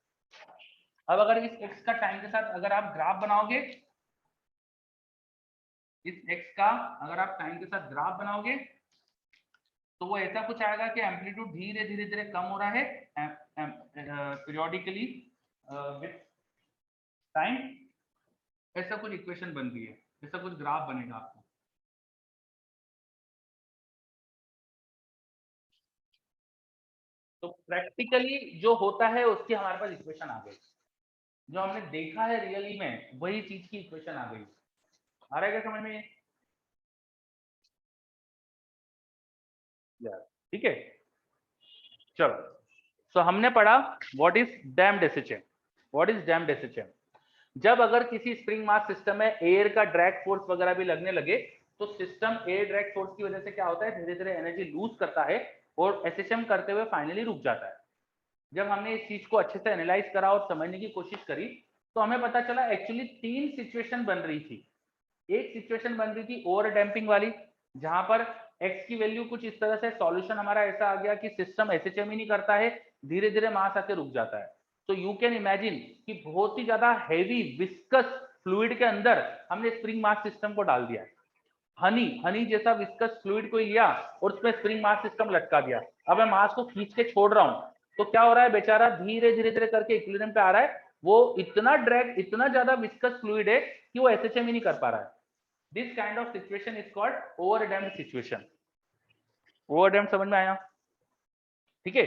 अब अगर इस एक्स का टाइम के साथ अगर आप ग्राफ बनाओगे, इस एक्स का अगर आप टाइम के साथ ग्राफ बनाओगे तो वो ऐसा कुछ आएगा कि एम्पलीट्यूड धीरे धीरे धीरे कम हो रहा है पीरियोडिकली विद टाइम, ऐसा कुछ इक्वेशन बन रही है, ऐसा कुछ ग्राफ बनेगा आपको। तो प्रैक्टिकली जो होता है उसकी हमारे पास इक्वेशन आ गई, जो हमने देखा है रियली में वही चीज की इक्वेशन आ गई। आ रहा है क्या समझ में? ठीक है चलो। सो हमने पढ़ा what is damped SHM. What is damped SHM, जब अगर किसी स्प्रिंग मास सिस्टम में एयर का ड्रैग फोर्स वगैरह भी लगने लगे तो सिस्टम एयर ड्रैग फोर्स की वजह से क्या होता है, धीरे धीरे एनर्जी लूज करता है और एसएचएम करते हुए फाइनली रुक जाता है। जब हमने इस चीज को अच्छे से एनालाइज करा और समझने की कोशिश करी तो हमें पता चला एक्चुअली तीन सिचुएशन बन रही थी। एक सिचुएशन बन रही थी ओवर डैम्पिंग वाली, जहां पर x की वैल्यू कुछ इस तरह से सॉल्यूशन हमारा ऐसा आ गया कि सिस्टम एसएचएम ही नहीं करता है, धीरे धीरे मास आके रुक जाता है। तो यू कैन इमेजिन कि बहुत ही ज्यादा हैवी विस्कस फ्लूइड के अंदर हमने स्प्रिंग मास सिस्टम को डाल दिया है। हनी जैसा विस्कस फ्लूइड को लिया और उसमें स्प्रिंग मास सिस्टम लटका दिया। अब मैं मास को खींच के छोड़ रहा हूं तो क्या हो रहा है, बेचारा धीरे धीरे धीरे करके इक्विलिब्रियम पे आ रहा है। वो इतना ड्रैग, इतना ज्यादा विस्कस फ्लूइड है कि वो एसएचएम ही नहीं कर पा रहा है। This kind of situation is called overdamped situation. Overdamped समझ में आया? ठीक है,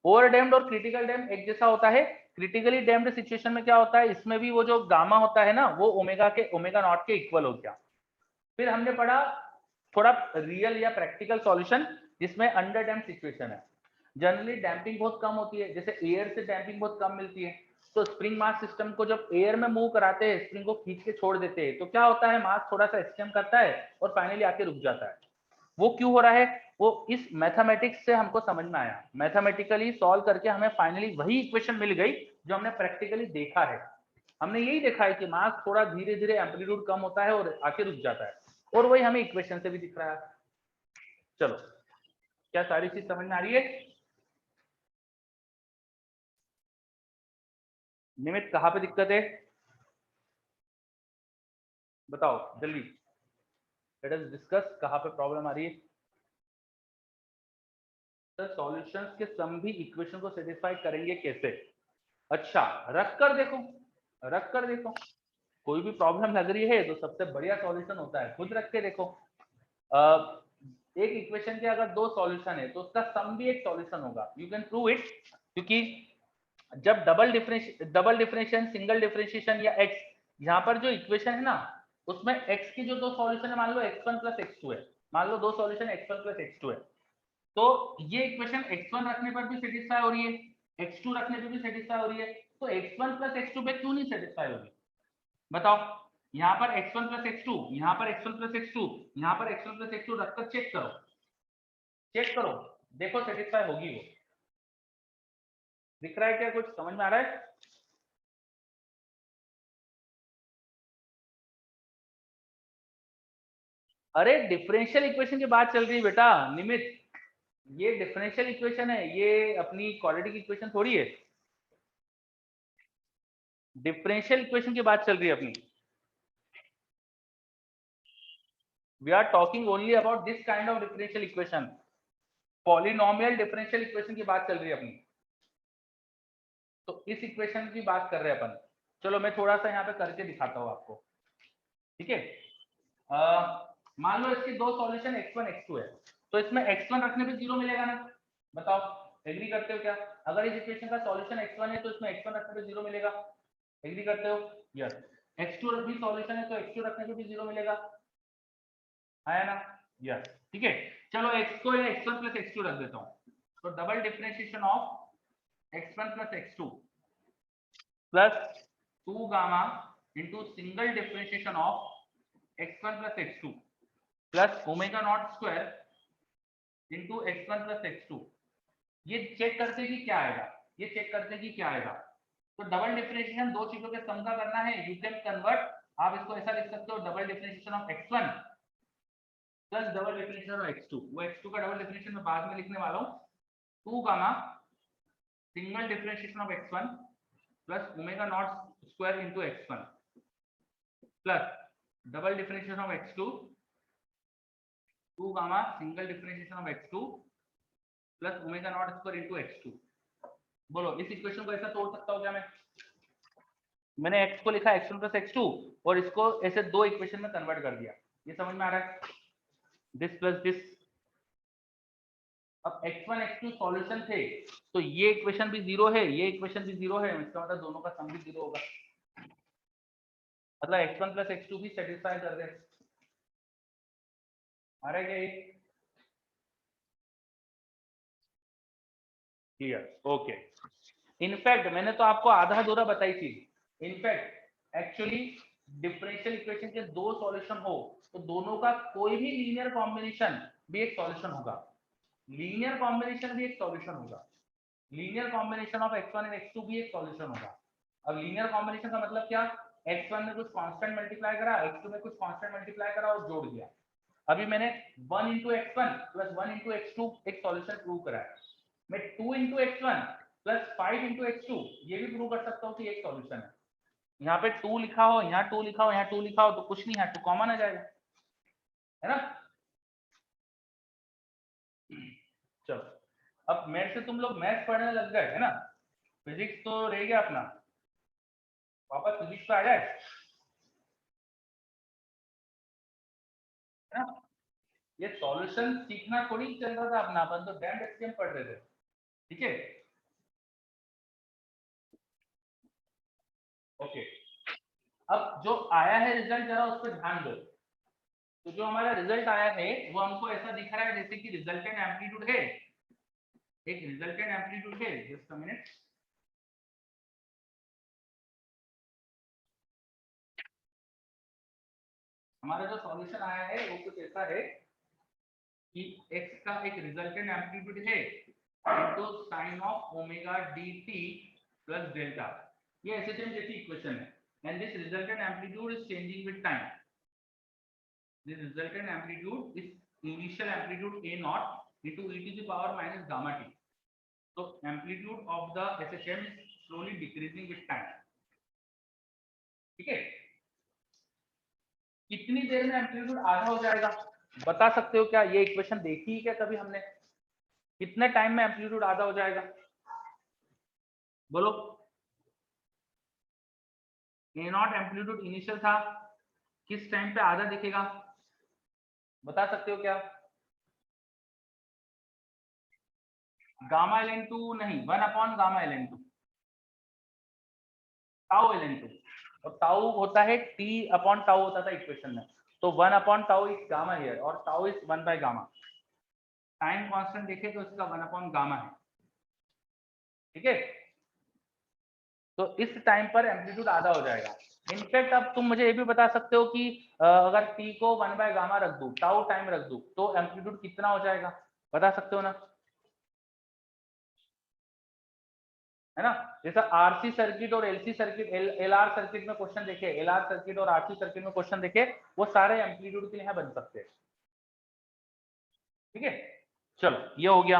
ओवरडैम्प्ड और क्रिटिकल डैम्प्ड एक जैसा होता है। क्रिटिकली डैम्प्ड सिचुएशन में क्या होता है, इसमें भी वो जो गामा होता है ना, वो ओमेगा नॉट के इक्वल हो गया। फिर हमने पढ़ा थोड़ा रियल या प्रैक्टिकल सॉल्यूशन जिसमें अंडर डैम्प सिचुएशन है। जनरली डैम्पिंग बहुत कम होती है, जैसे एयर से डैम्पिंग बहुत कम मिलती है। तो स्प्रिंग मास सिस्टम को जब एयर में मूव कराते हैं, स्प्रिंग को खींच के छोड़ देते हैं, तो क्या होता है, मास थोड़ा सा एक्सटेंड करता है और फाइनली आके रुक जाता है। वो क्यों हो रहा है, वो इस मैथमेटिक्स से हमको समझ में आया। मैथमेटिकली सॉल्व करके हमें फाइनली वही इक्वेशन मिल गई जो हमने प्रैक्टिकली देखा है। हमने यही देखा है कि मास थोड़ा धीरे धीरे एम्पलीट्यूड कम होता है और आके रुक जाता है, और वही हमें इक्वेशन से भी दिख रहा है। चलो, क्या सारी चीज समझ में आ रही है? निमित कहाँ पे दिक्कत है, बताओ जल्दी, लेट अस डिस्कस कहाँ पे प्रॉब्लम आ रही है। सर सॉल्यूशंस के सम भी इक्वेशन को सेटिस्फाई करेंगे कैसे? अच्छा, रख कर देखो, रख कर देखो। कोई भी प्रॉब्लम लग रही है तो सबसे बढ़िया सॉल्यूशन होता है खुद रख के देखो। एक इक्वेशन के अगर दो सॉल्यूशन है तो उसका सम भी एक सॉल्यूशन होगा, यू कैन प्रूव इट। क्योंकि जब डबल डिफरेंशिएशन, सिंगल डिफरेंशिएशन या एक्स, यहाँ पर जो इक्वेशन है ना, उसमें एक्स की जो दो सॉल्यूशन है, मान लो x1 प्लस x2 है, मान लो दो सॉल्यूशन x1 प्लस x2 है, तो ये इक्वेशन x1 रखने पर भी सेटिस्फाई हो रही है, x2 रखने पर भी सेटिस्फाई हो रही है, तो x1 प्लस x2 पे क्यों नहीं सेटिस्फाई होगी, बताओ। यहाँ पर x1 प्लस x2, यहाँ पर x1 प्लस x2, यहाँ पर x1 प्लस x2 रखकर चेक करो, चेक करो, देखो सेटिस्फाई होगी वो। दिख रहा है क्या, कुछ समझ में आ रहा है? अरे डिफरेंशियल इक्वेशन की बात चल रही है बेटा निमित, ये डिफरेंशियल इक्वेशन है, ये अपनी क्वाड्रेटिक इक्वेशन थोड़ी है। डिफरेंशियल इक्वेशन की बात चल रही है अपनी। We are talking only about this kind of differential equation, polynomial differential equation की बात चल रही है अपनी। तो इस इक्वेशन की बात कर रहे हैं अपन। चलो मैं थोड़ा सा यहाँ पे करके दिखाता हूँ आपको, ठीक है। मान लो इसके दो सॉल्यूशन x1 x2 है, तो इसमें x1 रखने पे 0 मिलेगा ना, बताओ, एग्री करते हो क्या? अगर इस इक्वेशन का सॉल्यूशन x1 है तो इसमें x1 रखने पे 0 मिलेगा, एग्री करते हो? यस। x2 भी सॉल्यूशन है तो x2 रखने पे भी 0 मिलेगा, आया ना? यस, ठीक है। चलो x को या x1 प्लस x2 रख देता हूँ, तो double differentiation of x1 plus x2 plus 2 gamma into single differentiation of x1 plus x2 plus omega not square into x1 plus x2। ये चेक करते कि क्या आएगा, ये चेक करते कि क्या आएगा। तो डबल डिफरेंशिएशन दो चीजों के सम का करना है, यू कैन कन्वर्ट, आप इसको ऐसा लिख सकते हो, double differentiation of x1 plus double differentiation of x2। वो x2 का डबल डिफरेंशिएशन मैं बाद में लिखने वाला हूँ, 2 gamma single differentiation of x1 plus omega not square into x1 plus double differentiation of x2, 2 gamma single differentiation of x2 plus omega not square into x2। बोलो इस इक्वेशन को ऐसा तोड़ सकता हूँ क्या मैं? मैंने x को लिखा x1 प्लस x2 और इसको ऐसे दो इक्वेशन में कन्वर्ट कर दिया, ये समझ में आ रहा है? This plus this. अब x1 x2 सॉल्यूशन थे, तो ये इक्वेशन भी जीरो है, ये इक्वेशन भी जीरो है, इसका मतलब दोनों का सम भी जीरो होगा, मतलब x1 प्लस x2 भी सेटिस्फाई कर रहे हैं। आ रहा है क्या ये? ओके। इनफैक्ट मैंने तो आपको आधा अधूरा बताई थी। इनफैक्ट एक्चुअली डिफरेंशियल इक्वेशन के दो सॉल्यूशन हो तो दोनों का कोई भी लीनियर कॉम्बिनेशन भी एक सॉल्यूशन होगा, लीनियर कॉम्बिनेशन भी एक सॉल्यूशन होगा, linear combination of x1 and x2 भी एक सॉल्यूशन होगा। अब लीनियर कॉम्बिनेशन का मतलब क्या, x1 में कुछ कांस्टेंट मल्टीप्लाई करा, x2 में कुछ कांस्टेंट मल्टीप्लाई करा और जोड़ दिया। अभी मैंने 1 into x1 plus 1 into x2 एक सॉल्यूशन प्रूव करा है, मैं 2 into x1 plus 5 into x2 ये भी प्रूव कर सकता हूँ कि एक सॉल्यूशन है। यहाँ पे 2 लिखा हो, यहाँ 2 लिखा हो, यहाँ 2 लिखा हो तो कुछ नहीं, यहाँ 2 कॉमन आ जाएगा, है ना? चलो, अब मेरे से तुम लोग मैथ्स पढ़ने लग गए है ना, फिजिक्स तो रह गया अपना, वापस फिजिक्स पे आ जाए। है ना। ये सॉल्यूशन सीखना थोड़ी चल रहा था अपना, अपन तो डैम्ड एसएचएम पढ़ रहे थे, ठीक है। ओके, अब जो आया है रिजल्ट जरा उस पर ध्यान दो। तो जो हमारा रिजल्ट आया है वो हमको ऐसा दिख रहा है जैसे कि रिजल्टेंट एम्पलीट्यूड है, एक रिजल्टेंट एम्पलीट्यूड है, जस्ट अ मिनट। हमारा जो सॉल्यूशन आया है वो कुछ ऐसा है कि x का एक रिजल्टेंट एम्पलीट्यूड है into sine of omega dt plus delta. ये एसएचएम जैसी इक्वेशन है, and this resultant amplitude is changing with time. This resultant amplitude is initial amplitude a not into e to the power minus gamma t. So amplitude of the SHM is slowly decreasing with time, ठीक है। कितनी देर में amplitude आधा हो जाएगा बता सकते हो क्या? ये इक्वेशन देखी है क्या कभी हमने? कितने टाइम में एम्पलीट्यूड आधा हो जाएगा बोलो। ए नॉट एम्पलीट्यूड इनिशियल था, किस टाइम पे आधा दिखेगा बता सकते हो क्या? गामा ln2 नहीं, 1 upon gamma ln2, tau ln2, और टाउ होता है t अपॉन टाउ होता था इक्वेशन में, तो 1 upon tau is gamma here और tau is 1 by gamma. Time constant देखे तो इसका 1 अपॉन गामा है, ठीक है। तो इस टाइम पर एम्पलीट्यूड आधा हो जाएगा। इनफैक्ट अब तुम मुझे ये भी बता सकते हो कि अगर t को 1 बाय गामा रख दूं, टाउ टाइम रख दूं, तो एम्पलीट्यूड कितना हो जाएगा बता सकते हो ना, है ना। जैसा आरसी सर्किट और एलसी सर्किट, एलआर सर्किट में क्वेश्चन देखे, एलआर सर्किट और आरसी सर्किट में क्वेश्चन देखे, वो सारे एम्पलीट्यूड के लिए यहाँ बन सकते हैं, ठीक है। चलो ये हो गया।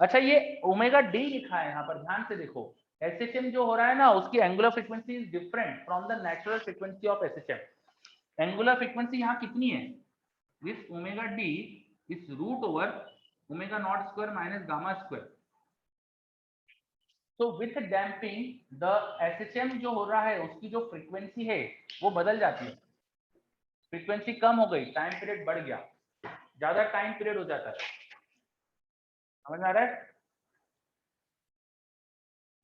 अच्छा, ये ओमेगा डी लिखा है यहाँ पर, ध्यान से देखो। एसएचएम जो हो रहा है ना, उसकी angular frequency is different from the natural frequency of SHM. Angular frequency यहाँ कितनी है? This omega D is root over omega not square minus gamma square. तो विथ डैम्पिंग द एसएचएम जो हो रहा है उसकी जो फ्रीक्वेंसी है वो बदल जाती है। फ्रीक्वेंसी कम हो गई, टाइम पीरियड बढ़ गया, ज्यादा टाइम पीरियड हो जाता है, समझ में आ रहा है?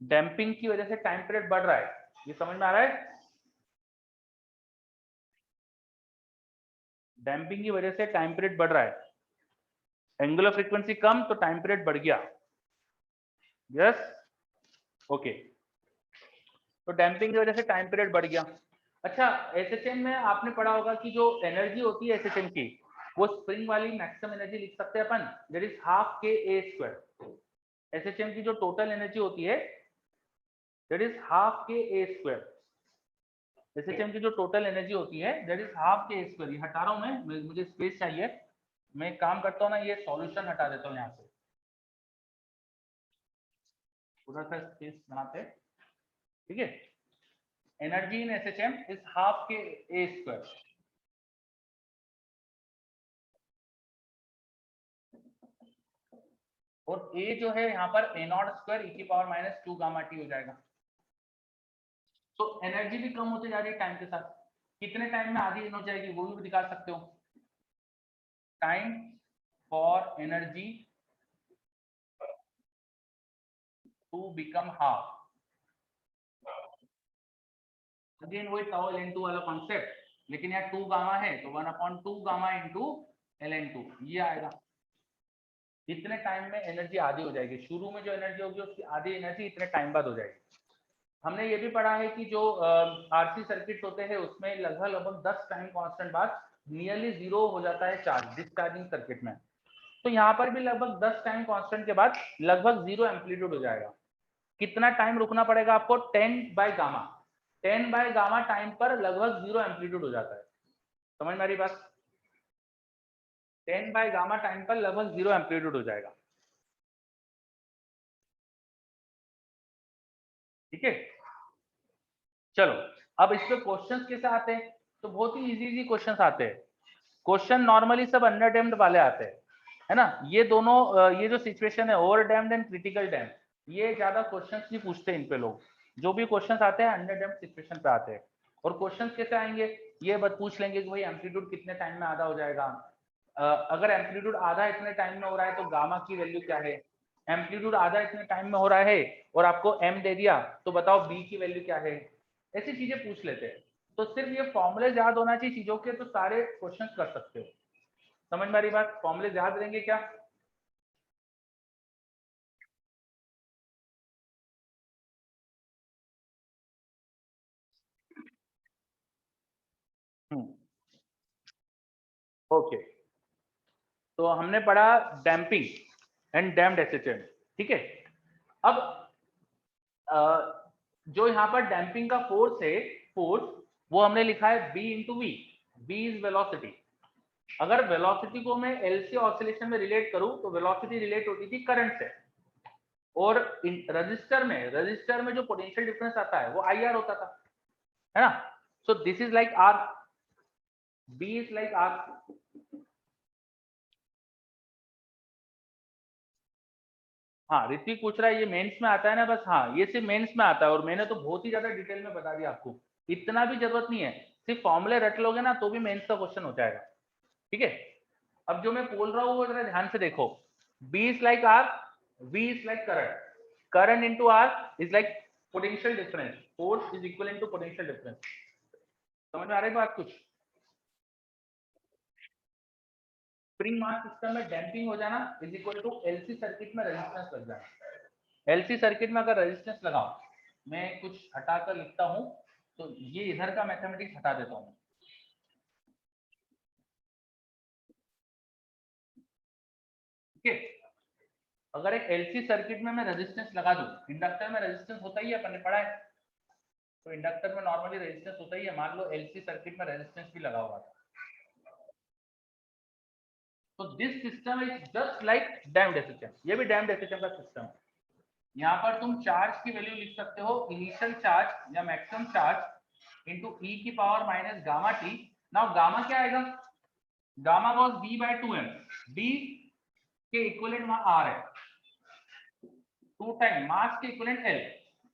डैम्पिंग की वजह से टाइम पीरियड बढ़ रहा है, ये समझ में आ रहा है? डैम्पिंग की वजह से टाइम पीरियड बढ़ रहा है, एंगुलर फ्रीक्वेंसी कम तो टाइम पीरियड बढ़ गया। Yes, okay. तो डैम्पिंग की वजह से टाइम पीरियड बढ़ गया। अच्छा, एसएचएम में आपने पढ़ा होगा कि जो एनर्जी होती है एसएचएम की, वो स्प्रिंग वाली मैक्सिमम एनर्जी लिख सकते हैं अपन, दैट इज हाफ के ए स्क्वायर। एसएचएम की जो टोटल एनर्जी होती है दैट इज हाफ के ए स्क्वायर। एसएचएम की जो टोटल एनर्जी होती है दैट इज हाफ के ए स्क्वायर। ये हटा रहा हूं मैं, मुझे स्पेस चाहिए, मैं एक काम करता हूँ ना, ये सॉल्यूशन हटा देता हूँ यहाँ से, थोड़ा सा स्पेस बनाते हैं, ठीक है। Energy in SHM is half के ए स्क्वायर। और ए जो है यहाँ पर ए नॉट स्क्वायर ई की पावर माइनस 2 गामा टी हो जाएगा। तो एनर्जी भी कम होती जा रही है टाइम के साथ, कितने टाइम में आधी हो जाएगी वो भी दिखा सकते हो। Time for energy to become half, again वही टाउ ln2 वाला कॉन्सेप्ट, लेकिन यहाँ 2 गामा है तो 1/2 गामा इंटू ln2 ये आएगा। इतने टाइम में एनर्जी आधी हो जाएगी, शुरू में जो एनर्जी होगी उसकी आधी एनर्जी इतने टाइम बाद हो जाएगी। हमने ये भी पढ़ा है कि जो आरसी सर्किट होते हैं उसमें लगभग लगभग 10 टाइम कांस्टेंट बाद नियरली 0 हो जाता है चार्ज डिस्चार्जिंग सर्किट में। तो यहाँ पर भी लगभग 10 टाइम कांस्टेंट के बाद लगभग 0 एम्पलीट्यूड हो जाएगा। कितना टाइम रुकना पड़ेगा आपको? 10 by gamma, 10 bye gamma time पर लगभग 0 एम्पलीट्यूड हो जाता है, समझ में आ रही बात? 10 बाय गामा टाइम पर लगभग 0 एम्पलीट्यूड हो जाएगा, ठीक है। चलो अब इस पे क्वेश्चंस कैसे आते हैं? तो बहुत ही इजी क्वेश्चंस आते हैं। क्वेश्चन नॉर्मली सब अंडर डैम्ड वाले आते हैं, है ना। ये दोनों ये जो सिचुएशन है over damped and critical damped, ये ज्यादा क्वेश्चंस नहीं पूछते इन पे लोग। जो भी क्वेश्चंस आते हैं अंडर डैम्ड सिचुएशन पे आते हैं। और क्वेश्चंस कैसे आएंगे, ये बात पूछ लेंगे कि भाई एम्पलीट्यूड कितने टाइम में आधा हो जाएगा, अगर एम्पलीट्यूड आधा इतने टाइम में हो रहा है तो गामा की वैल्यू क्या है, एम्पलीट्यूड आधा इतने टाइम में हो रहा है और आपको एम दे दिया तो बताओ बी की वैल्यू क्या है, ऐसी चीजें पूछ लेते हैं। तो सिर्फ ये फॉर्मूले याद होना चाहिए चीजों के, तो सारे क्वेश्चन कर सकते हो। समझ में आ रही बात, फॉर्मूले याद रहेंगे क्या? ओके, तो हमने पढ़ा डैम्पिंग एंड डैम्प्ड एसिड, ठीक है। अब जो यहाँ पर डैम्पिंग का फोर्स है, फोर्स वो हमने लिखा है B into V, B is velocity. अगर वेलोसिटी को मैं एल सी ऑसिलेशन में रिलेट करूं तो वेलोसिटी रिलेट होती थी करंट से, और रजिस्टर में जो पोटेंशियल डिफरेंस आता है वो आई आर होता था, है ना। So this is like R, B is like R. हाँ, ऋतिक पूछ रहा है ये मेंस में आता है ना, बस हाँ ये सिर्फ मेंस में आता है, और मैंने तो बहुत ही ज्यादा डिटेल में बता दिया आपको, इतना भी जरूरत नहीं है, सिर्फ फॉर्मूले रट लोगे ना तो भी मेंस का क्वेश्चन हो जाएगा, ठीक है। अब जो मैं बोल रहा हूँ वो जरा ध्यान से देखो, B is like R, V is like current, current into R is like potential difference, force is equal to potential difference. समझ में आ रही है बात कुछ? स्प्रिंग मास सिस्टम में डैम्पिंग हो जाना is equal to LC circuit में रेजिस्टेंस लग जाना। एलसी सर्किट में अगर रेजिस्टेंस लगाओ, मैं कुछ हटाकर लिखता हूं, तो ये इधर का मैथमेटिक्स हटा देता हूं, ठीक है। अगर एक एलसी सर्किट में मैं रेजिस्टेंस लगा दूं, इंडक्टर में रेजिस्टेंस होता ही है, अपन ने पढ़ा है, तो इंडक्टर में नॉर्मली रेजिस्टेंस होता ही है, मान लो एलसी सर्किट में रेजिस्टेंस भी लगा हुआ था, तो this system is just like damped assistance, ये भी डैम्प्ड एसिस्टेंस का सिस्टम है। यहाँ पर तुम चार्ज की वैल्यू लिख सकते हो, इनिशियल चार्ज या मैक्सिमम चार्ज इनटू ई की power minus gamma T. Now gamma क्या आएगा, gamma was b by 2m, d के इक्विवेलेंट आर है, 2 टाइम मास के इक्विवेलेंट l,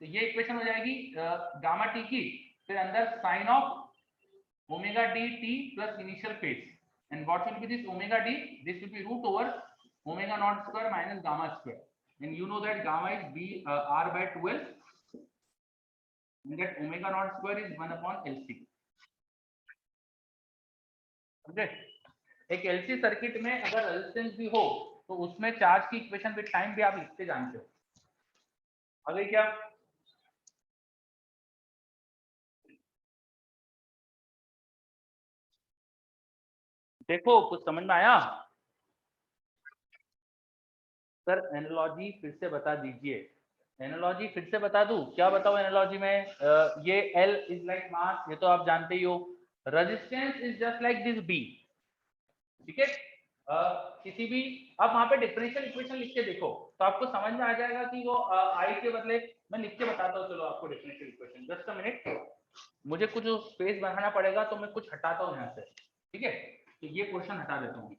तो ये इक्वेशन हो जाएगी गामा टी की, फिर अंदर sine of omega D T plus initial phase, and what will be this omega d, this will be root over omega naught square minus gamma square, and you know that gamma is b r by 12, and that omega naught square is 1 upon lc, समझे। एक LC circuit में अगर resistance भी हो तो उसमें charge की equation with time भी आप लिखते जानते हो। अगर क्या देखो कुछ समझ में आया? सर एनालॉजी फिर से बता दीजिए, एनालॉजी फिर से बता दूं, क्या बताओ एनालॉजी में? ये L इज लाइक मास, ये तो आप जानते ही हो, resistance is just like this B, ठीक है। किसी भी, अब वहां पे डिफरेंशियल इक्वेशन लिख के देखो तो आपको समझ में आ जाएगा कि वो I के बदले, मैं लिख के बताता हूँ, चलो आपको differential equation, just a minute, मुझे कुछ स्पेस बनाना पड़ेगा तो मैं कुछ हटाता हूँ यहाँ से, ठीक है, तो ये क्वेश्चन हटा देता हूँ,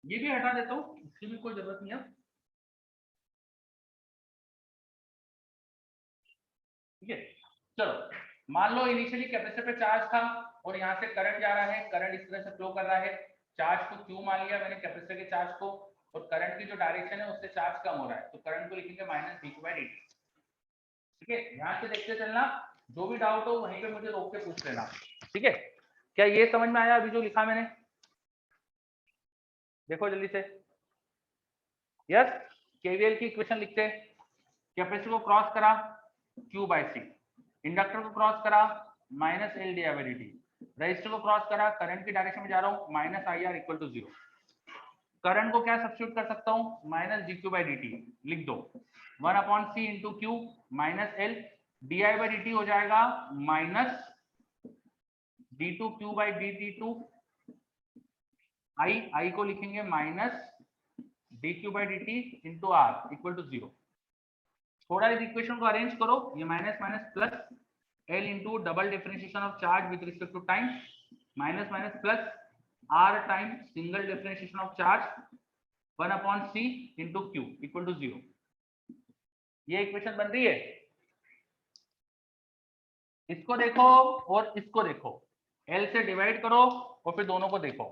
ये भी हटा देता हूँ, इसकी भी कोई जरूरत नहीं है, ठीक है। चलो मान लो इनिशियली कैपेसिटर पे चार्ज था और यहाँ से करंट जा रहा है, करंट इस तरह से फ्लो कर रहा है, चार्ज को क्यू मान लिया मैंने कैपेसिटर के चार्ज को, और करंट की जो डायरेक्शन है उससे चार्ज कम हो रहा है, तो करंट को लिखेंगे माइनस डी बाई डी, ठीक है। ध्यान से देखते चलना, जो भी डाउट हो वहीं पे मुझे रोक के पूछ लेना, ठीक है। क्या ये समझ में आया अभी जो लिखा मैंने? देखो जल्दी से, यस। केवीएल की इक्वेशन लिखते हैं, कैपेसिटर को क्रॉस करा Q बाय सी, इंडक्टर को क्रॉस करा minus L D by D, resistor को क्रॉस करा, करंट की डायरेक्शन में जा रहा हूँ, minus I R equal to 0, current को क्या सब्स्टिट्यूट कर सकता हूँ, minus D Q by D T लिख दो, 1 upon C into Q minus L, D I by D T हो जाएगा minus D two Q by D T two, आई को लिखेंगे minus D Q by D T into R equal to 0। थोड़ा इस equation को arrange करो, ये minus minus plus, L into double differentiation of charge with respect to time, minus minus plus R time single differentiation of charge 1 upon C into Q equal to 0। ये equation बन रही है, इसको देखो और इसको देखो, L से डिवाइड करो और फिर दोनों को देखो।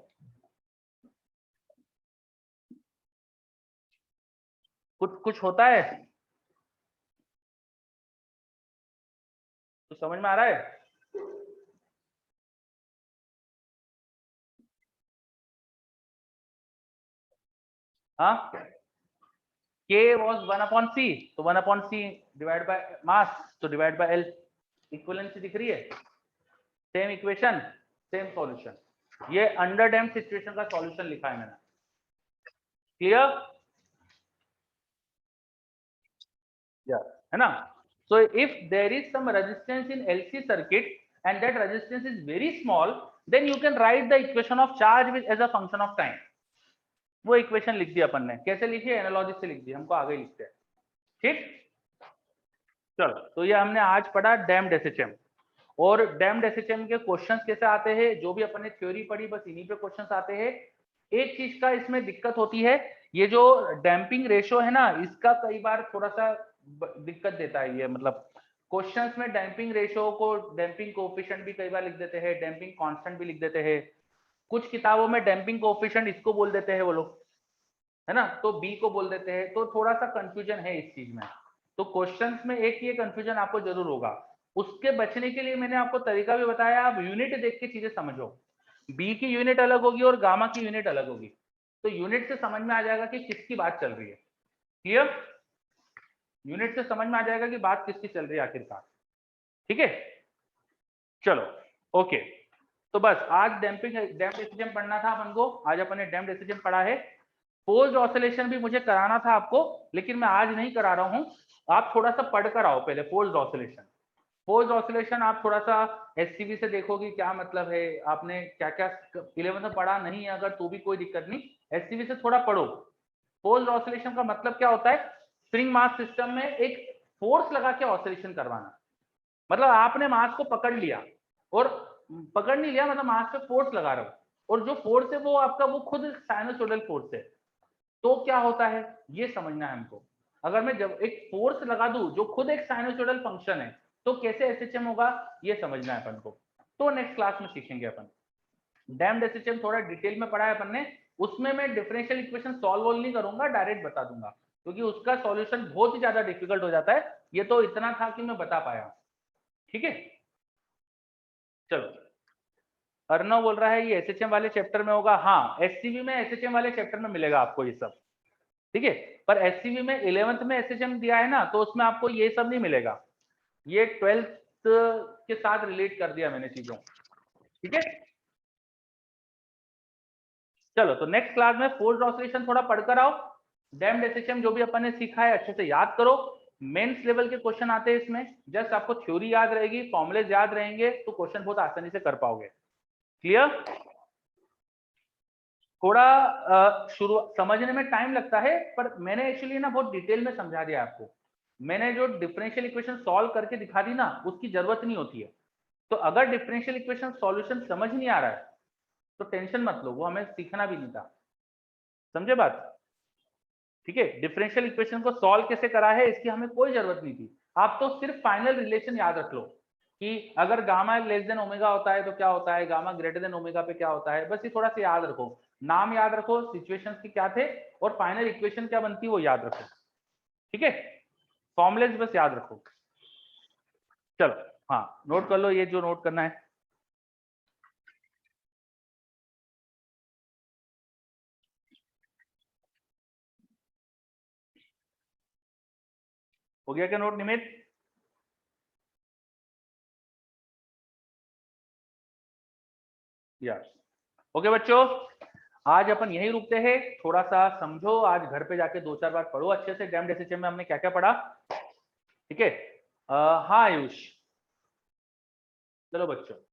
कुछ कुछ होता है तो समझ में आ रहा है? हाँ, K was 1/c, तो 1/c डिवाइड बाय मास, तो डिवाइड बाय L, इक्विवेलेंसी दिख रही है, सेम इक्वेशन सेम सॉल्यूशन। ये अंडर डैम्प सिचुएशन का सॉल्यूशन लिखा है मैंने, क्लियर? है ना? So if there is some resistance in LC circuit and that resistance is very small, then you can write the equation of charge with as a function of time. वो equation लिख दी अपन ने, कैसे लिखी है? Analogy से लिख दी, हमको आगे लिखते हैं, ठीक? चलो, तो ये हमने आज पढ़ा डैम्ड एसएचएम। और डैम्ड एसएचएम के क्वेश्चंस कैसे आते हैं, जो भी अपन ने थ्योरी पढ़ी बस इन्हीं पे क्वेश्चंस आते हैं। एक चीज का इसमें दिक्कत होती है, ये जो डैम्पिंग रेशो है ना, इसका कई बार थोड़ा सा दिक्कत देता है। ये मतलब क्वेश्चंस में डैम्पिंग रेशो को डैम्पिंग कोएफिशिएंट भी कई बार लिख देते हैं, डैम्पिंग कांस्टेंट भी लिख देते हैं। कुछ किताबों में डैम्पिंग कोएफिशिएंट इसको बोल देते हैं वो लोग, है ना, तो बी को बोल देते हैं, तो थोड़ा सा कंफ्यूजन है इस चीज में। तो क्वेश्चंस में एक ये कंफ्यूजन आपको जरूर होगा, उसके बचने के लिए मैंने आपको तरीका भी बताया। आप यूनिट देख के चीजें समझो, बी की यूनिट अलग होगी और गामा की यूनिट अलग होगी, तो यूनिट से समझ में आ जाएगा कि किसकी बात चल रही है, क्लियर? यूनिट से समझ में आ जाएगा कि बात किसकी चल रही है आखिरकार, ठीक है? चलो, ओके। तो बस आज डैम्पिंग डैम्प्ड एसएचएम पढ़ना था अपन को, आज अपन ने डैम्प्ड एसएचएम पढ़ा है। फोर्स्ड ऑसिलेशन भी मुझे कराना था आपको, लेकिन मैं आज नहीं करा रहा हूं। आप थोड़ा सा पढ़ कर आओ पहले फोर्स्ड ऑसिलेशन। फोर्स्ड ऑसिलेशन आप थोड़ा सा एससीबी से देखोगे क्या मतलब है, आपने क्या क्या 11 में पढ़ा नहीं है अगर तो भी कोई दिक्कत नहीं, एससीबी से थोड़ा पढ़ो। फोर्स्ड ऑसिलेशन का मतलब क्या होता है? स्प्रिंग मास सिस्टम में एक फोर्स लगा के ऑसिलेशन करवाना। मतलब आपने मास को पकड़ लिया, और पकड़ नहीं लिया मतलब मास पे फोर्स लगा रहा हो, और जो फोर्स है वो आपका वो खुद साइनोसोइडल फोर्स है, तो क्या होता है ये समझना है हमको। अगर मैं जब एक फोर्स लगा दूं जो खुद एक साइनोसोइडल फंक्शन है, तो कैसे एसएचएम होगा ये समझना है अपन को। तो नेक्स्ट क्लास में सीखेंगे अपन। डैम्ड एसएचएम थोड़ा डिटेल में पढ़ा है अपन ने, उसमें मैं डिफरेंशियल इक्वेशन सॉल्व नहीं करूंगा, डायरेक्ट बता दूंगा, क्योंकि उसका सॉल्यूशन बहुत ही ज्यादा डिफिकल्ट हो जाता है। ये तो इतना था कि मैं बता पाया, ठीक है? चलो, अर्णव बोल रहा है ये एसएचएम वाले चैप्टर में होगा। हाँ, एससीबी में एसएचएम वाले चैप्टर में मिलेगा आपको ये सब, ठीक है? पर एससीबी में 11th में एसएचएम दिया है ना, तो उसमें आपको ये सब नहीं मिलेगा, ये 12th के साथ रिलेट कर दिया मैंने चीजों, ठीक है? चलो, तो नेक्स्ट क्लास में फोर्स्ड ऑसिलेशन थोड़ा पढ़कर आओ, डैम्ड एसएचएम जो भी अपन ने सीखा है अच्छे से याद करो। मेंस लेवल के क्वेश्चन आते हैं इसमें, जस्ट आपको थ्योरी याद रहेगी, फॉर्मुलेज याद रहेंगे, तो क्वेश्चन बहुत आसानी से कर पाओगे, क्लियर? थोड़ा शुरू समझने में टाइम लगता है, पर मैंने एक्चुअली ना बहुत डिटेल में समझा दिया आपको। मैंने जो डिफरेंशियल इक्वेशन सॉल्व करके दिखा दी ना, उसकी जरूरत नहीं होती है। तो अगर डिफरेंशियल इक्वेशन सॉल्यूशन समझ नहीं आ रहा है तो टेंशन मत लो, वो हमें सीखना भी नहीं था, समझे बात? ठीक है, डिफरेंशियल इक्वेशन को सॉल्व कैसे करा है इसकी हमें कोई जरूरत नहीं थी। आप तो सिर्फ फाइनल रिलेशन याद रख लो कि अगर गामा लेस देन ओमेगा होता है तो क्या होता है, गामा ग्रेटर देन ओमेगा पे क्या होता है, बस ये थोड़ा सा याद रखो, नाम याद रखो, सिचुएशंस की क्या थे, और फाइनल इक्वेशन क्या बनती है वो याद रखो, ठीक है? फॉर्मुलेज बस याद रखो। चलो, हाँ, नोट कर लो ये जो नोट करना है। हो गया क्या नोट निमित? यस, ओके बच्चों, आज अपन यही रुकते हैं। थोड़ा सा समझो, आज घर पे जाके 2-4 बार पढ़ो अच्छे से, डैम्ड एसएचएम में हमने क्या क्या पढ़ा, ठीक है? हाँ आयुष, चलो बच्चों।